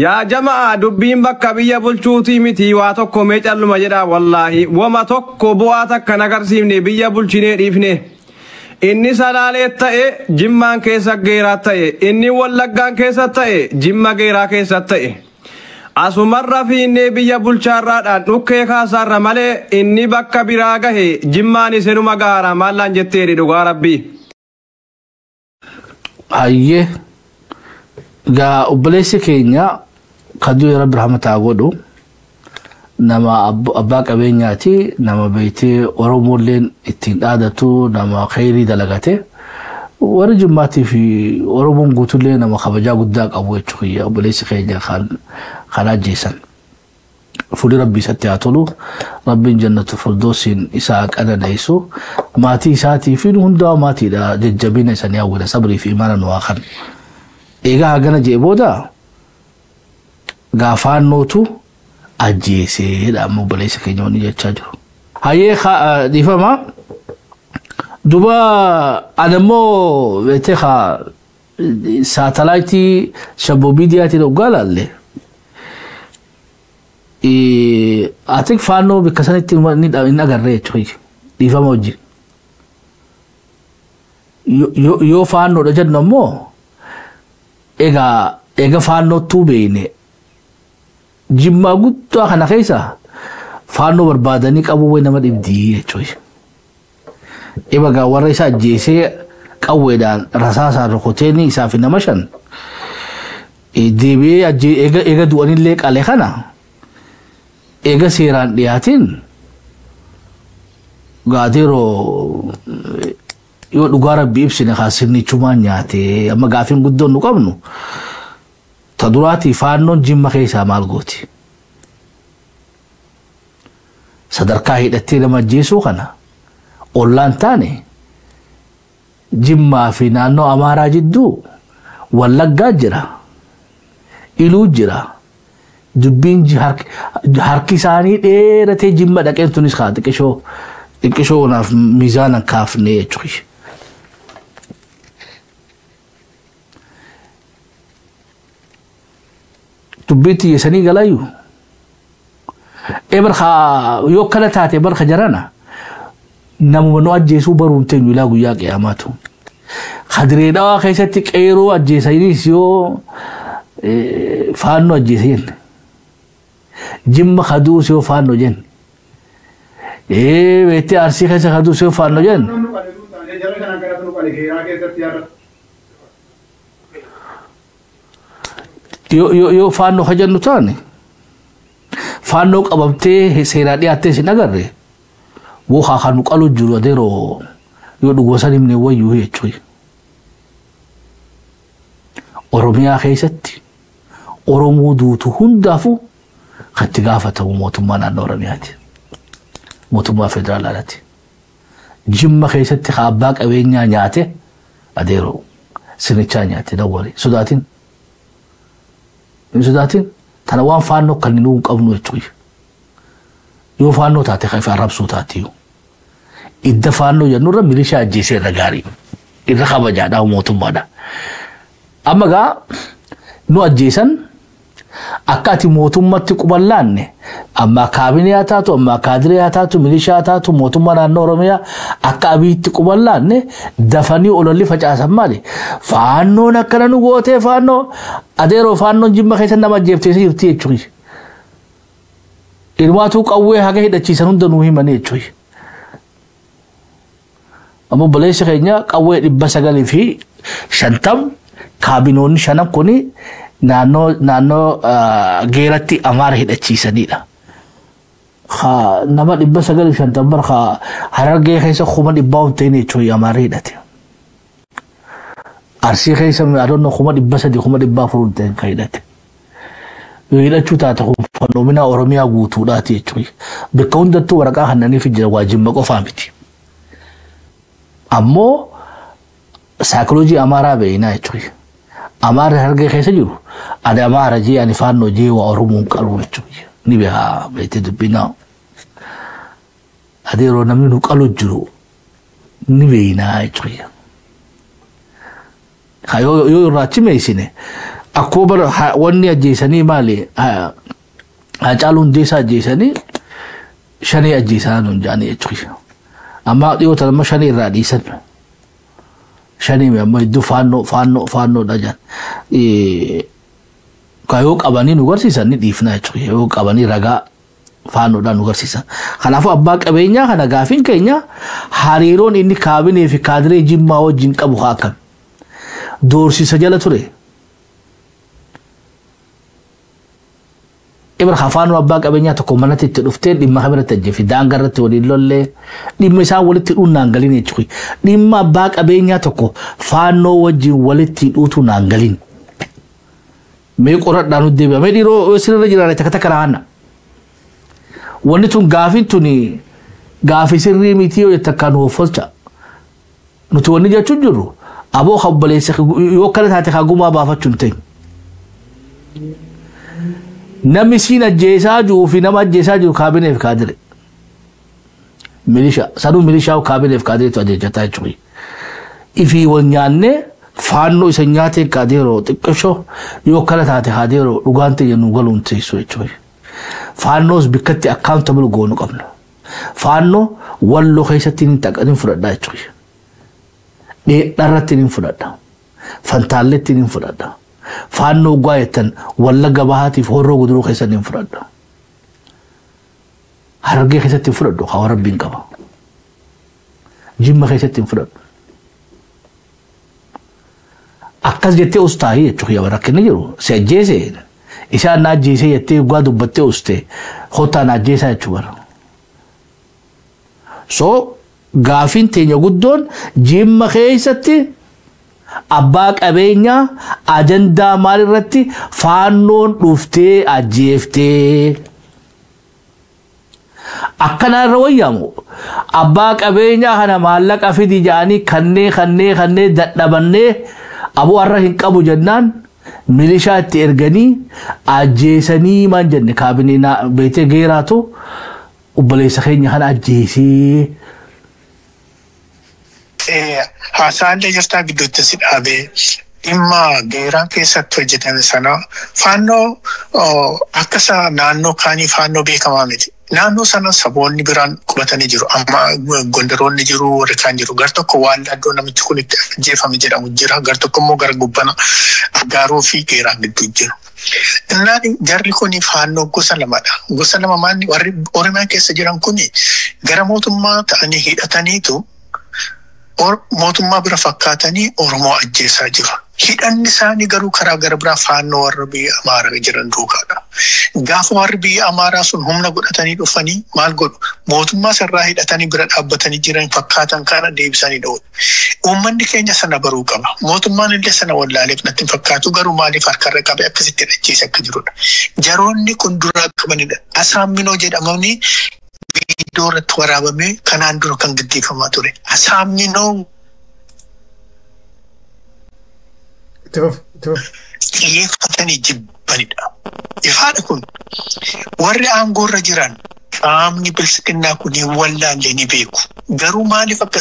yaa jamaa dubbiin bakka biyya bulchuutii miti waa tokko mee calluma jedha wallaahi wama tokko bu'aa takka nagarsiifne biyya bulchinee dhiifne inni salaalee ta'e Jimmaan keessa geeraa ta'e inni wallaggaan keessa ta'e Jimma geeraa keessa ta'e asumarra fiinnee biyya bulchaarraadhaan dhukkee kaasaarra malee inni bakka biraa gahe Jimmaan isinuma gaara maallaan jetteedhi dhugaa rabbii hayyee gaa obboleessi keenya kaduu Rabbi rahmataa godhu nama abbaa qabeenyaati nama beeytee Oromooleen ittiin dhaadatu nama khayrii dalagate warri Jimmaatii fi Oromoon guutullee nama kabajaa guddaa qabu jechuudha obboleessi keenya kan ajjeesan fuuli Rabbi isatti haa tolu Rabbiin jannatu firdoosiin isaa qananaisu maatii isaatii fi hundaa maatiidha jajjabina isanii hawwina sabrii fi imaana nu kan eegaa hagana jee booda gaafaannootu ajjeeseedha amma obboleessa keenya wani jechaa jiru hayyee dhiifama duba anammoo beete saatalaayitii Shaboo miidiyaatiin hoggaa laalle atik faannoo bikka sanitti hin agarree jechuudha dhiifama wajjin yoo faannoodha jennu ammoo eega faannootuu beeyne Jimmaa guddaa kana keessa faannoo barbaadanii qabu way nama dhibdii jechuudha ebagaa warra isaa ajjeesee qawweedhaan rasaasaan rukuteeni isaa fi nama 5 deebi'ee eega du'anillee qalee kana eega seeraan dhiyaatiin gaadeeroo yoo dhugaa Rabbi ibsine sirni chumaan nyaatee amma gaafiin guddoon nu qabnu ta duraati faannoon Jimma keessaa maal gooti sadarkaa hidhattee nama ajjeesuu kana ollaan taane Jimmaa fi naannoo Amaaraa jidduu Wallaggaa jira Iluu jira dubbiin harki isaanii dheeratee Jimma dhaqeen tunis haa xiqqishoo إكشونا في ميزانا كافني تشوي تبيتي يسني قلايو إبرخا يوكلا تاتي برخا جرانا نمو منو أجيسو برونتين يلاقو ياك ياماتو خدرينا خيستك ايرو أجيسينيس يو فانو أجيسين جم خدوس يو فانو جن بيتي أرسي خيس خدوس يو فانو جن يو فانو خجن نتاني فانو قببتي سيرادي آتي سنگره वो खाखानु कालो जुरो देरो यो दुगोसा निम्ने वो यू है चुई ओरोमिया खेसती ओरोमो दूतु हुंदाफु खत्तिगाफा तबु मोतुमा नानो ओरोमियाती मोतुमा फेडरालाती जिम्मा खेसती खाबाक अवेन्या न्याते अदेरो सिनिचा न्याते दवरी सुदातिन तनवान फानो कनिनु कबनु चुई यो फानो ताते खैफ अरब सुतातियो إذا فانو جنورا ميليشيا جيسي رغاري إذا خبا جادا وموتم بادا أما غا نو أجيسان أكاتي موتم ماتي قبالان أما كابيني آتاتو أما كادري آتاتو ميليشيا آتاتو موتم بادا نورميا أكابي تقبالان دفاني أولولي فجأة مالي فانو نكرانو غوتي فانو أديرو فانو جيما خيسان نما جيفتي سيرتي يچوي إلواتو قوي حاجة هيدا چيسانون دنوهي مني يچوي أما بليش خينيا قوي بس قال في شنتم كابينون شنم كوني نانو غيرتي أمار هيدا تشيسني لا خا نما بس قال في شنتم برخا هرجع خيسا خوما إباو تاني شوي أمار هيدا تي أرسي خيسا أدون خوما بس دي خوما إباو فرون تاني هيدا تي هيدا شو تاتهم فنومنا أورميا غوتو داتي شوي بكون دتو ورقة هنني في جواجم مكو فامتي أمو سايكولوجي أمارا بينا يچوي أمارا هرگه خيسا جرو أده أمارا جي يعني فانو جي وأرومون قلو يچوي نبها بيتي دبنا أده رو نمينو قلو جرو نبينا يچوي يو راتي ميسيني أكوبر واني أجيساني مالي أجالون ديسا أجيساني شاني أجيسانون جاني يچوي أما يو تلما شاني راديسن شاني ما يدو فانو دجان كايوك أباني نغرسيسن نديفنا يچوي يوك أباني رغا فانو دا نغرسيسن خلافو أباك أبينيا خنا غافين كينيا حريرون إني كابيني في كادري جمعو جنك بخاكم دورسي سجالة توري إبر خافانو أباك أبينيا تكومانات التلوفتين لما خبرت الجفي دانغرت ولي لولي لما يسا ولتي نانغالين يتشوي لما أباك أبينيا تكو فانو وجي ولتي نانغالين ميك أورات دانو ديبا ميدي رو سيرا رجلانا تكتكرانا ونتون غافين توني غافي سيري ميتيو يتكانو فلتا نتواني جا چجرو أبو خبالي سيخ يوكالت هاتي خاقوما بافا چنتين نمي سينا جيسا جو في نما جيسا جو كابينة في كادر ميليشيا سانو ميليشيا وكابينة في كادر تو أجي جتا چوي إفي ونيانة فانو إسنياتي كادرو تكشو يوكالت هاتي كادرو لغانتي ينوغلون تيسوي چوي فانوس بكتي accountable غونو قبل فانو والو خيستين تاقدين فردا چوي دارتين فردا فانتالتين فردا فانو غايتن ولا غباهاتي فورو غدرو خيسن فردا هرغي خيستين فردا خاور ربين كبا جيم خيستين فردا أكاس جتة أستاهي تشوفي أبراك نجرو سجيسه إذا ناجيسه يتة غادو بتة أسته خوتا ناجيسه تشوفر so غافين تينيا غدون جيم خيستي أباك أبينيا أجندا مالرتي فانون دوفتي أجيفتي أكنا رويامو أباك أبينيا هنا مالك أفيدي جاني خنّي دبنّي أبو أرهن كابو جنان ميليشيا تيرغني أجيسني ما جن كابيني نا بيتي غيراتو وبلي سخيني هنا أجيسي haasaallee jirtaa gidduutti si dhaabee dhimma geeraa keessatti hojjetame sana faannoo akkasa naannoo kaanii faannoo beekamaa miti. Naannoo sana saboonni biraan qubatanii jiru. Amma gondaroonni jiru, warri kaan jiru. Gar tokko waan iddoo namichi kun itti ajjeefame jedhamu jira. Gar tokko immoo gara gubbana Aggaaroo fi Geeraan gidduu jiru. Innaan jarri kuni faannoo gosa lamadha. Gosa lama maanni warri Oromiyaa keessa jiran kuni gara mootummaa ta'anii hidhataniitu mootummaa bira fakkaatanii Oromoo ajjeesaa jiru. Hidhanni isaanii garuu karaa gara biraa faannoo warra biyya Amaaraa jiran duukaadha. Gaafa warri biyya Amaaraa sun humna godhatanii dhufanii maal godhu? Mootummaa sarraa hidhatanii bira dhaabbatanii jiran fakkaatan kana deebisanii dha'u. Uummanni keenya sana baruu qaba. Mootummaan illee sana wallaaleef natti hin fakkaatu garuu maaliif harkarra qabe akkasitti dhachiise akka jirudha. Jaroonni kun duraa qabanidha. Asaaminoo jedhamanii viidiyoo irratti waraabamee kanaan dura kan gaggeeffamaa ture. Asaaminoo xiyyeeffatanii jibbanidha. Ifaadha kun warri aangoorra jiran qaamni bilisiqinnaa kun wallaallee ni beeku. Garuu maaliif akka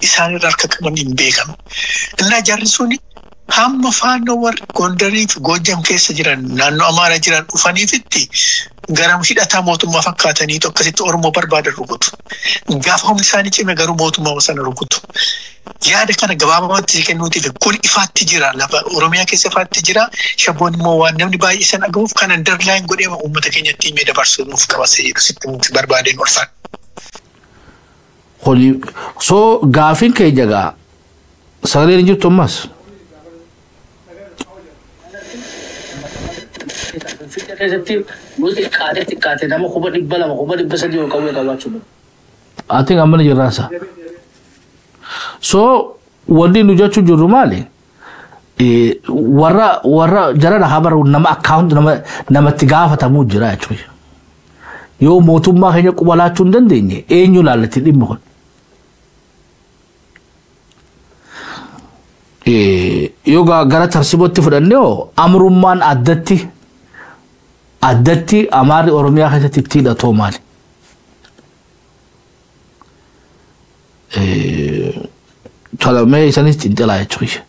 isaanirra harka qaban hin beekamu. Innaa jarri suni hamma faannoo warri Gondarii fi Goojjam keessa jiran naannoo Amaaraa jiran dhufaniifitti gara hidhataa mootummaa fakkaatanii akkasitti Oromoo barbaadan rukutu. Gaafa humni isaanii cime garuu mootummaa sana rukutu. Yaada kana gabaabumatti kennuutiif kun ifaatti jira. Lafa Oromiyaa keessa ifaatti jira. Shabboon immoo waan namni baay'ee sana dhagahuuf kan underline godhee uummata keenyatti himee dabarsuuf qabasee jiru sitti barbaadeen orfan. So gaafin kee jagaa sagaleen hin jirtu ammas. I think I'm going to rasa. So wanti nu jechuu jirru maali? Warra jarana habaru nama account namatti gaafatamuu jira jechuudha. Yoo mootummaa keenya qubalaachuu hin dandeenye eenyu laallatti dhimma kun? Yoo gara tarsiibootti fudhannee amrummaan addatti Amaarri Oromiyaa keessatti itti hidhatoo maali? Talamee isanis xinxalaa jechuudha.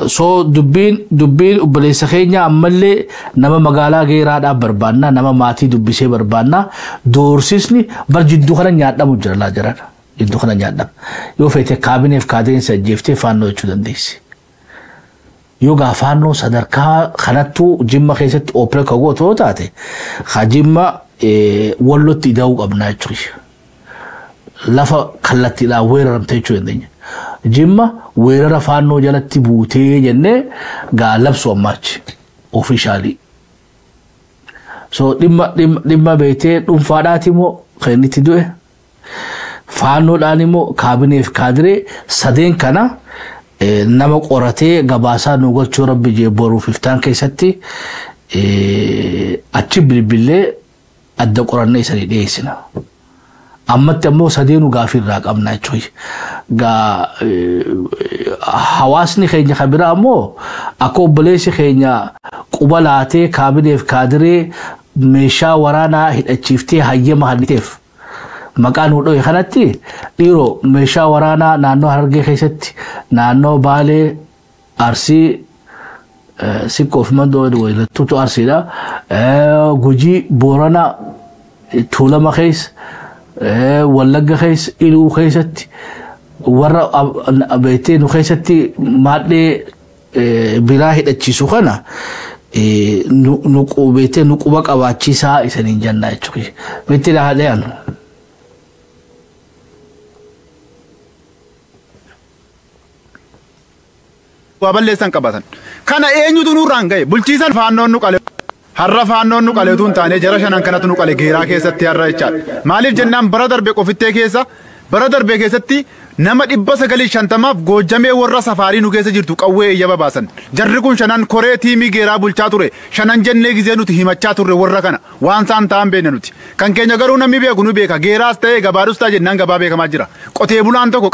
So dubbiin obboleessa keenya ammallee nama magaalaa Geeraadhaa barbaanna, nama maatii dubbisee barbaanna. Doorsisni bar jidduu kana nyaadhamu jira laa jirana. Jidduu kana nyaadhamu. Yoo feete kaabineef kaadeensa ajjeeftee faannoo jechuu dandeessi. Yoo gaafaannoo sadarkaa kanattuu Jimma keessatti oopera kagoo ta'uu taate, haa Jimma wallotti ida'uu qabnaa jechuudha. Lafa kallattiidhaan weeraramte jechuu dandeenya. Jimma weerara faannoo jalatti buutee jennee labsu ammaachi ofishaalii. So dhimma beetee dhuunfaadhaati immoo kan inni itti du'e. Faannoodhaan immoo kaabineef kaadiree sadeen kana nama qoratee gabaasaa nu galchuu rabbi jeeboruuf iftaan keessatti achi bilbilee adda qorannee isanii dhiyeessina. Ammatti ammoo sadeenu gaafirraa qabna jechuudha. Hawaasni keenya kabiraa ammoo akka obboleessi keenya quba laatee kaabineef kaadiree meeshaa waraanaa hidhachiiftee hayyama halliteef maqaan hudhoo kanatti dhiiroo meeshaa waraanaa naannoo Harargee keessatti naannoo Baalee Arsii sikkoof mandoo waylattuutu Arsiidha. Gujii Boorana Tuulama keessa Wallagga keessa Iluu keessatti warra beetee nu keessatti maadhee biraa hidhachiisu kana beetee nu quba qabaachiisaa isaniin jannaa jechuudha. Beetee dhaadhiyaan. Waa balleessan qabatan. Kana eenyutu nurraan ga'e? Bulchiisan faannoon nu qale. Har'a faannoon nu qaleetu hin taane jara shanan kanatu nu qale Geeraa keessatti har'a jechaadha. Maaliif jennaan bara darbe qofittee keessa bara darbe keessatti nama 950 Goojjamee warra safaarii nu keessa jirtu qawwee eeyyama baasan. Jarri kun shanan koree tiimii Geeraa bulchaa ture. Shanan jennee gizee nuti himachaa turre warra kana. Waan isaan ta'an beekne nuti. Kan keenya garuu namni beeku nu beeka. Geeraas ta'ee gabaadhus ta'e jennaan gabaa beekamaa jira. Qotee bulaan tokko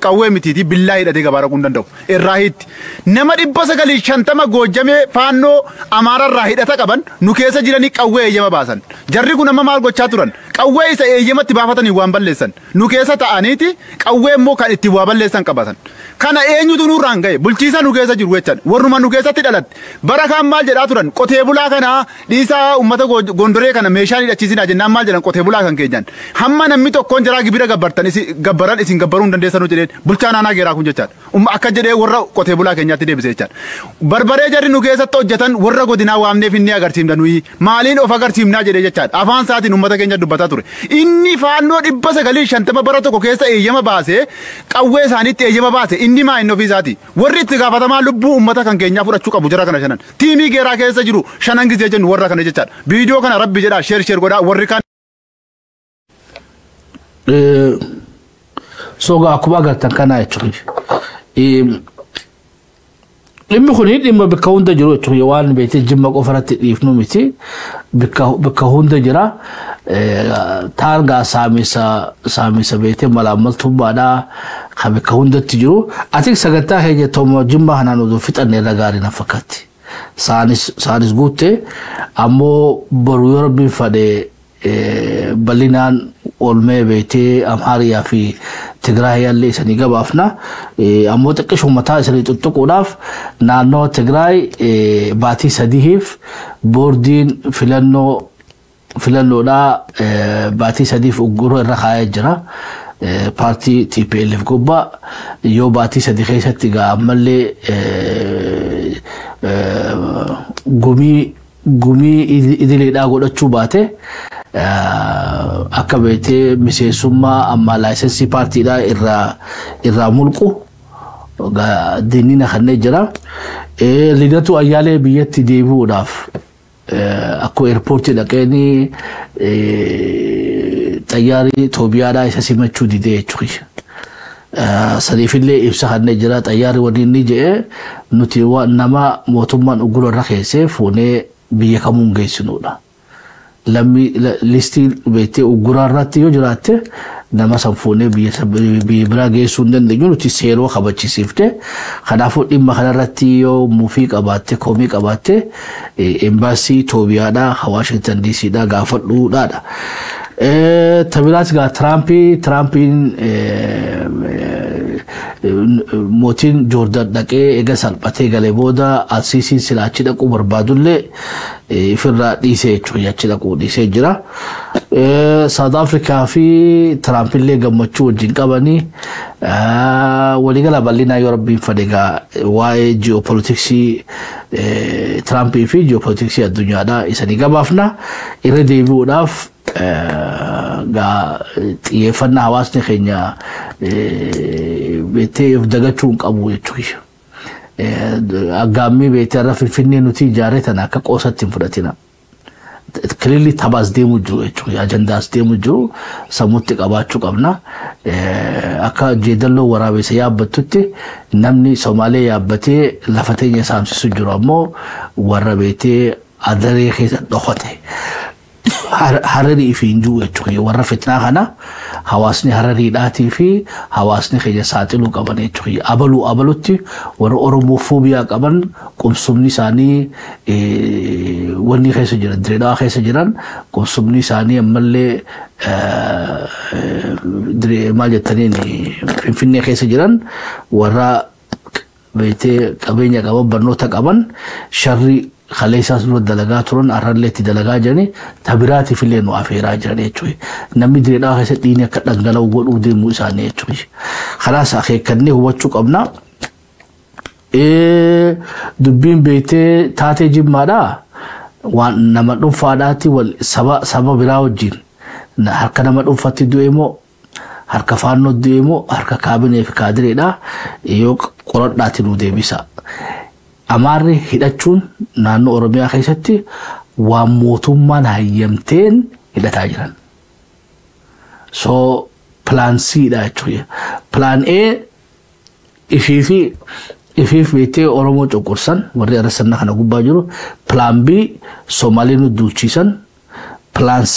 qawwee mitiitii billaa hidhatee gabaa dhaquu hin danda'u. Irraa hiitti. Nama 950 Goojjamee faannoo Amaararraa hidhata qaban nu keessa jiranii qawwee eeyyama baasan. Jarri kun amma maal gochaa turan? Qawwee isa eeyyamatti baafatanii waan balleessan. Nu keessa ta'aniiti qawwee qawwee immoo kan itti waa balleessan qabatan. Kana eenyutu nurraan ga'e bulchiisa nu keessa jiru jechan warruma nu keessatti dhalatte bara kaan maal jedhaa turan qotee bulaa kana dhiisaa uummata gondoree kana meeshaan hidhachiisinaa jennaan maal jedhan qotee bulaa kan keenyan hamma namni tokkoon jiraa gibira gabbaran isin gabbaruu hin dandeessanu jedheen bulchaan aanaa geeraa kun jechaadha akka jedhee warra qotee bulaa keenyaatti deebisee jechaadha barbaree jarri nu keessatti hojjetan warra godinaa waamneef inni agarsiifna nuyi maaliin of agarsiifnaa jedhee jechaadha afaan isaatiin uummata keenya dubbataa ture inni faannoo 950 bara tokko keessa eeyyama baasee qawwee isaaniitti eeyyama baase inni maa inni ofiisaati warri itti gaafatamaa lubbuu uummata kan keenyaa fudhachuu qabu jara kana shanan tiimii geeraa keessa jiru shanan gisee jennu warra kana jechaadha viidiyoo kana rabbi jedhaa sheer godhaa warri kan soga akkuma agartan kana jechuudha dhimmi kun dhimma bakka hunda jiru jechuudha waan beekte jimma qofarratti dhiifnu miti bakka hunda jira taargaa saamisa beekte malaamaltummaadhaa kan bakka hundatti jiru ati sagantaa keenya tomo jimma kanaan oduu fixanne irra gaarii na fakkaatti saanis guutte ammoo boru yoo rabbiin fadhee bal'inaan olmee beekte Amhaariyaa fi Tigraay illee isanii gabaafna ammoo xiqqishuu mataa isanii tuttuquudhaaf naannoo Tigraay baatii sadiif boordiin filannoodhaa baatii sadiif ugguruu irra kaa'ee jira paartii TPLF gubbaa yoo baatii sadii keessatti gaa ammallee gumii idileedhaa godhachuu baate akka beekte miseensummaa amma laayisensii paartiidhaa irraa mulqu diinina kannee jira lidatu ayyaalee biyyatti deebi'uudhaaf akkoo eerpoortii dhaqeeni xayyaarii Itoophiyaadhaa isa simachuu didee jechuudha. Sadiifillee ibsa kannee jira xayyaarri waliin ni jedhee nuti nama mootummaan uggura irra keessee fuunee biyya kamuun geessinuudha. Listii beektee uggura irratti yoo jiraatte nama san fuunee biyya biraa geessuu hin dandeenyu nuti seeroo kabachisiifte kanaafuu dhimma kanarratti yoo mufii qabaatte komii qabaatte embaasii Itoophiyaadhaa Washington DCdhaa gaafadhuudhaadha. Tabiraas gaa Tiraampiin mootiin Joordaan dhaqee eega salphatee galee booda Alsiisiin sila achi dhaquu barbaadullee ifirraa dhiisee jechuudha achi dhaquu dhiisee jira. South Afrikaa fi Tiraampiillee gammachuu wajjin qabanii waliigala bal'inaa yoo rabbiin fedhe gaa waa'ee ji'oopolitiksii Tiraampii fi ji'oopolitiksii addunyaadhaa isanii gabaafna irra deebi'uudhaaf xiyyeeffannaa hawaasni keenya beektee dagachuu hin qabu jechuudha. Aggaammii beektee irra Finfinnee nuti ijaaree tana akka qoosatti hin fudhatina. Kililli taphaas deemu jiru jechuudha. Ajandaas deemu jiru sammuutti qabaachuu qabna. Akka jeedalloo waraabessa yaabbattutti namni Somaalee yaabbatee lafa teenya saamsisu jiru ammoo warra beektee adaree keessa dhokote. Hararii fi injuu jechuudha warra fitnaa kana hawaasni harariidhaatii fi hawaasni keenya saaxiluu qaban jechuudha abalutti warra Oromoo foobiyaa qaban qubsumni isaanii wanni keessa jiran direedhaa keessa jiran qubsumni isaanii ammallee maal jettaniin Finfinnee keessa jiran warra beektee qabeenya qaban barnoota qaban sharri خليساس نود دلقات رون أرلتي دلقات جاني تبراتي في اللي نوافيرا جاني شوي نمي درينا خيس ديني كتنقل ودي موساني شوي خلاص أخي كني هو تشوك أبنا دبين بيتي تاتي جيب مادا وان نمتن فاداتي والسبا براو جين هركا نمتن فاتي دوئمو هركا فانو دوئمو هركا كابيني في كادرينا يوك قرد ناتي نو ديبسا Amaarri hidhachuun naannoo Oromiyaa keessatti waan mootummaan hayyamteen hidhataa jiran. So plan C dha jechuudha. Plan A ifiif beektee Oromoo cunqursan warri arrasanna kana gubbaa jiru. Plan B Somaalee nu duulchisan. Plan C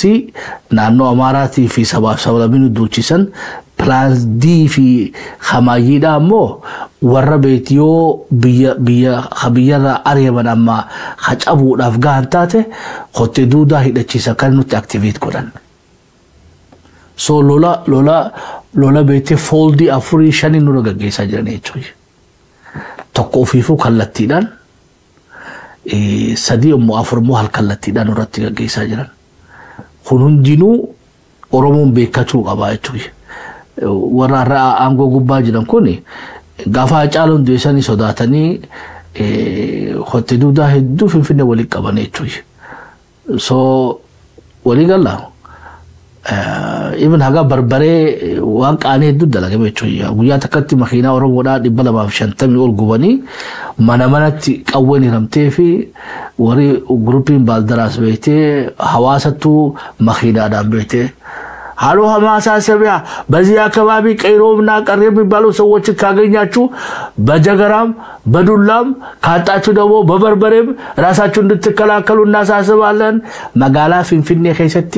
naannoo Amaaraatii fi sabaaf sablamii nu duulchisan. Plan D fi Hamayyiidha ammoo warra beektiyoo biyyarraa ari'aman amma hacabuudhaaf gahan taate hottee duudaa hidhachiisa kan nutti aktiviit godhan. So lola lola beete foldii afurii shanii nurra gaggeessaa jiran jechuudha. Tokko ofiifuu kallattiidhaan sadii immoo afur immoo halkallattiidhaan irratti gaggeessaa jiran. Kun hundinuu Oromoon beekachuu qabaa jechuudha. Warra aangoo gubbaa jiran kun gaafa Hacaaluun du'esanii sodaatanii hotte duudaa hedduu Finfinnee waliin qaban jechuudha. So walii gallaa. Even haga barbaree waan qaanii hedduu dalagame jechuudha. Guyyaa takkatti makiinaa Oromoodhaa 250 ol gubanii mana manatti qawween hiramtee fi warri grupiin baaldaraas beekte hawaasattuu makiinaadhaan beekte. Haalo ማሳሰቢያ በዚህ አካባቢ ቀይሮምና ቀሬ የሚባሉ ሰዎች ካገኛችሁ በጀገራም በዱላም ካጣችሁ ደግሞ በበርበሬም ራሳችሁ እንድትከላከሉ እናሳስባለን። መጋላ ፊንፊኔ ከሰቲ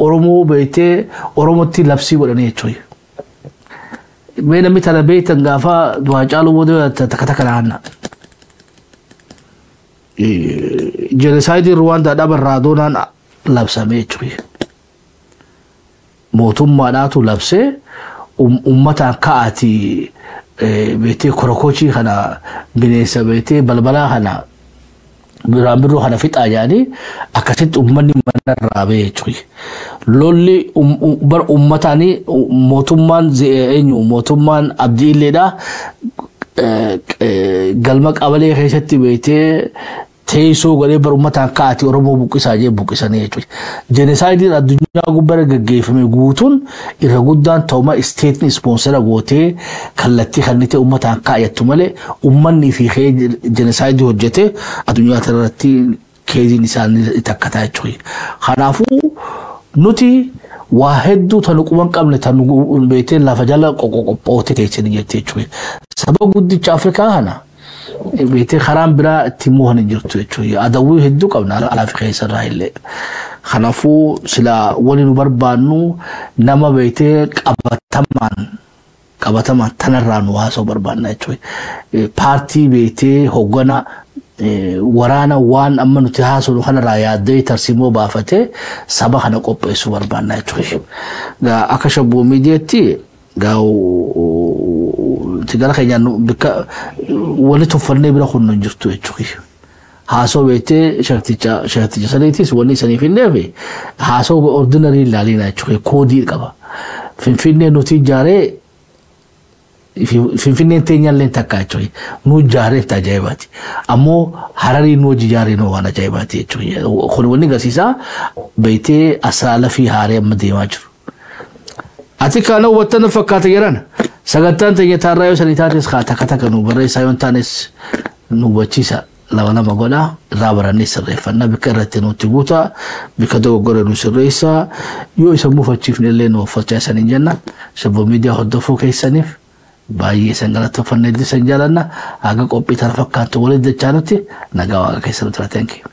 ኦሮሞ ቤቴ ኦሮሞቲ ለብሲ ወደኔቾይ ወይንም ተለቤት እንጋፋ ዱዋጫሉ ወደ ተከተከላና ጄኖሳይድ ሩዋንዳ ዳበራዶናን ለብሰሜቾይ mootummaadhaatu labsee ummataan ka'aati beetee korokochii kana bineensa beetee balbalaa kana biroo kana fixaa jedhanii akkasitti ummanni manarraa ba'ee jechuudha. Lolli bar ummataanii mootummaan abdii illeedhaa galma qabalee keessatti beetee teessoo godhee bar ummataan ka'aati Oromoo buqqisaa jee buqqisanii jechuudha. Jeenosaayidiin addunyaa gubbara gaggeeffame guutuun irra guddaan ta'uma isteetni ispoonsera gootee kallattii kannite ummataan kaa'attu malee ummanni fi jeenosaayidii hojjete addunyaa irratti keeziin isaanii takkataa jechuudha. Kanaafuu nuti waa hedduu tanu quban qabne tanu beetee lafa jala qoqqoqqootee teessanii jettee jechuudha. Saba guddicha Afrikaa kana beetee karaan biraa itti mohan jirtu jechuudha. Adawwii hedduu qabna alaafi keessarraa illee. Kanaafuu sila waliin nu barbaannu nama beetee qabatamaan tanarraa nu haasa'u barbaanna jechuudha. Paartii beetee hoggana waraana waan amma nuti haasa'u kanarraa yaaddee tarsiimoo baafatee saba kana qopheessuu barbaanna jechuudha. Akka shabboo miidiyaatti tigara keenyaan bika wali tuffannee bira kun jirtu jechuudha. Haasoo beetee shakticha saniitis wanni saniif hin deebi haasoo ordinarii ilaalina jechuudha. Koodii qaba. Finfinnee nuti ijaaree Finfinneen teenyallee takka jechuudha. Nu ijaaree tajaajibaati. Ammoo Hararii nu hojii ijaaree nu waan ajaa'ibaati jechuudha. Kun wanni agarsiisa beetee asraala fi haaree amma deemaa jiru. Ati kana watan fakkaata jiran sagantaan teenya taarraayoo sanitaatis takka nu barreessaa yoon taanes nu hubachiisa lama godha irraa barannee sirreeffannaa bika irratti nutti guuta bika dogoggora nu sirreessa yoo isa muufachiifne illee nu uffachaa hin jenna shabboo miidiyaa hordofuu keessaniif baay'ee san galateeffannee san jaalanna haga qophii tana fakkaatu waliin dachaanutti nagaa waaqa keessatti thank you.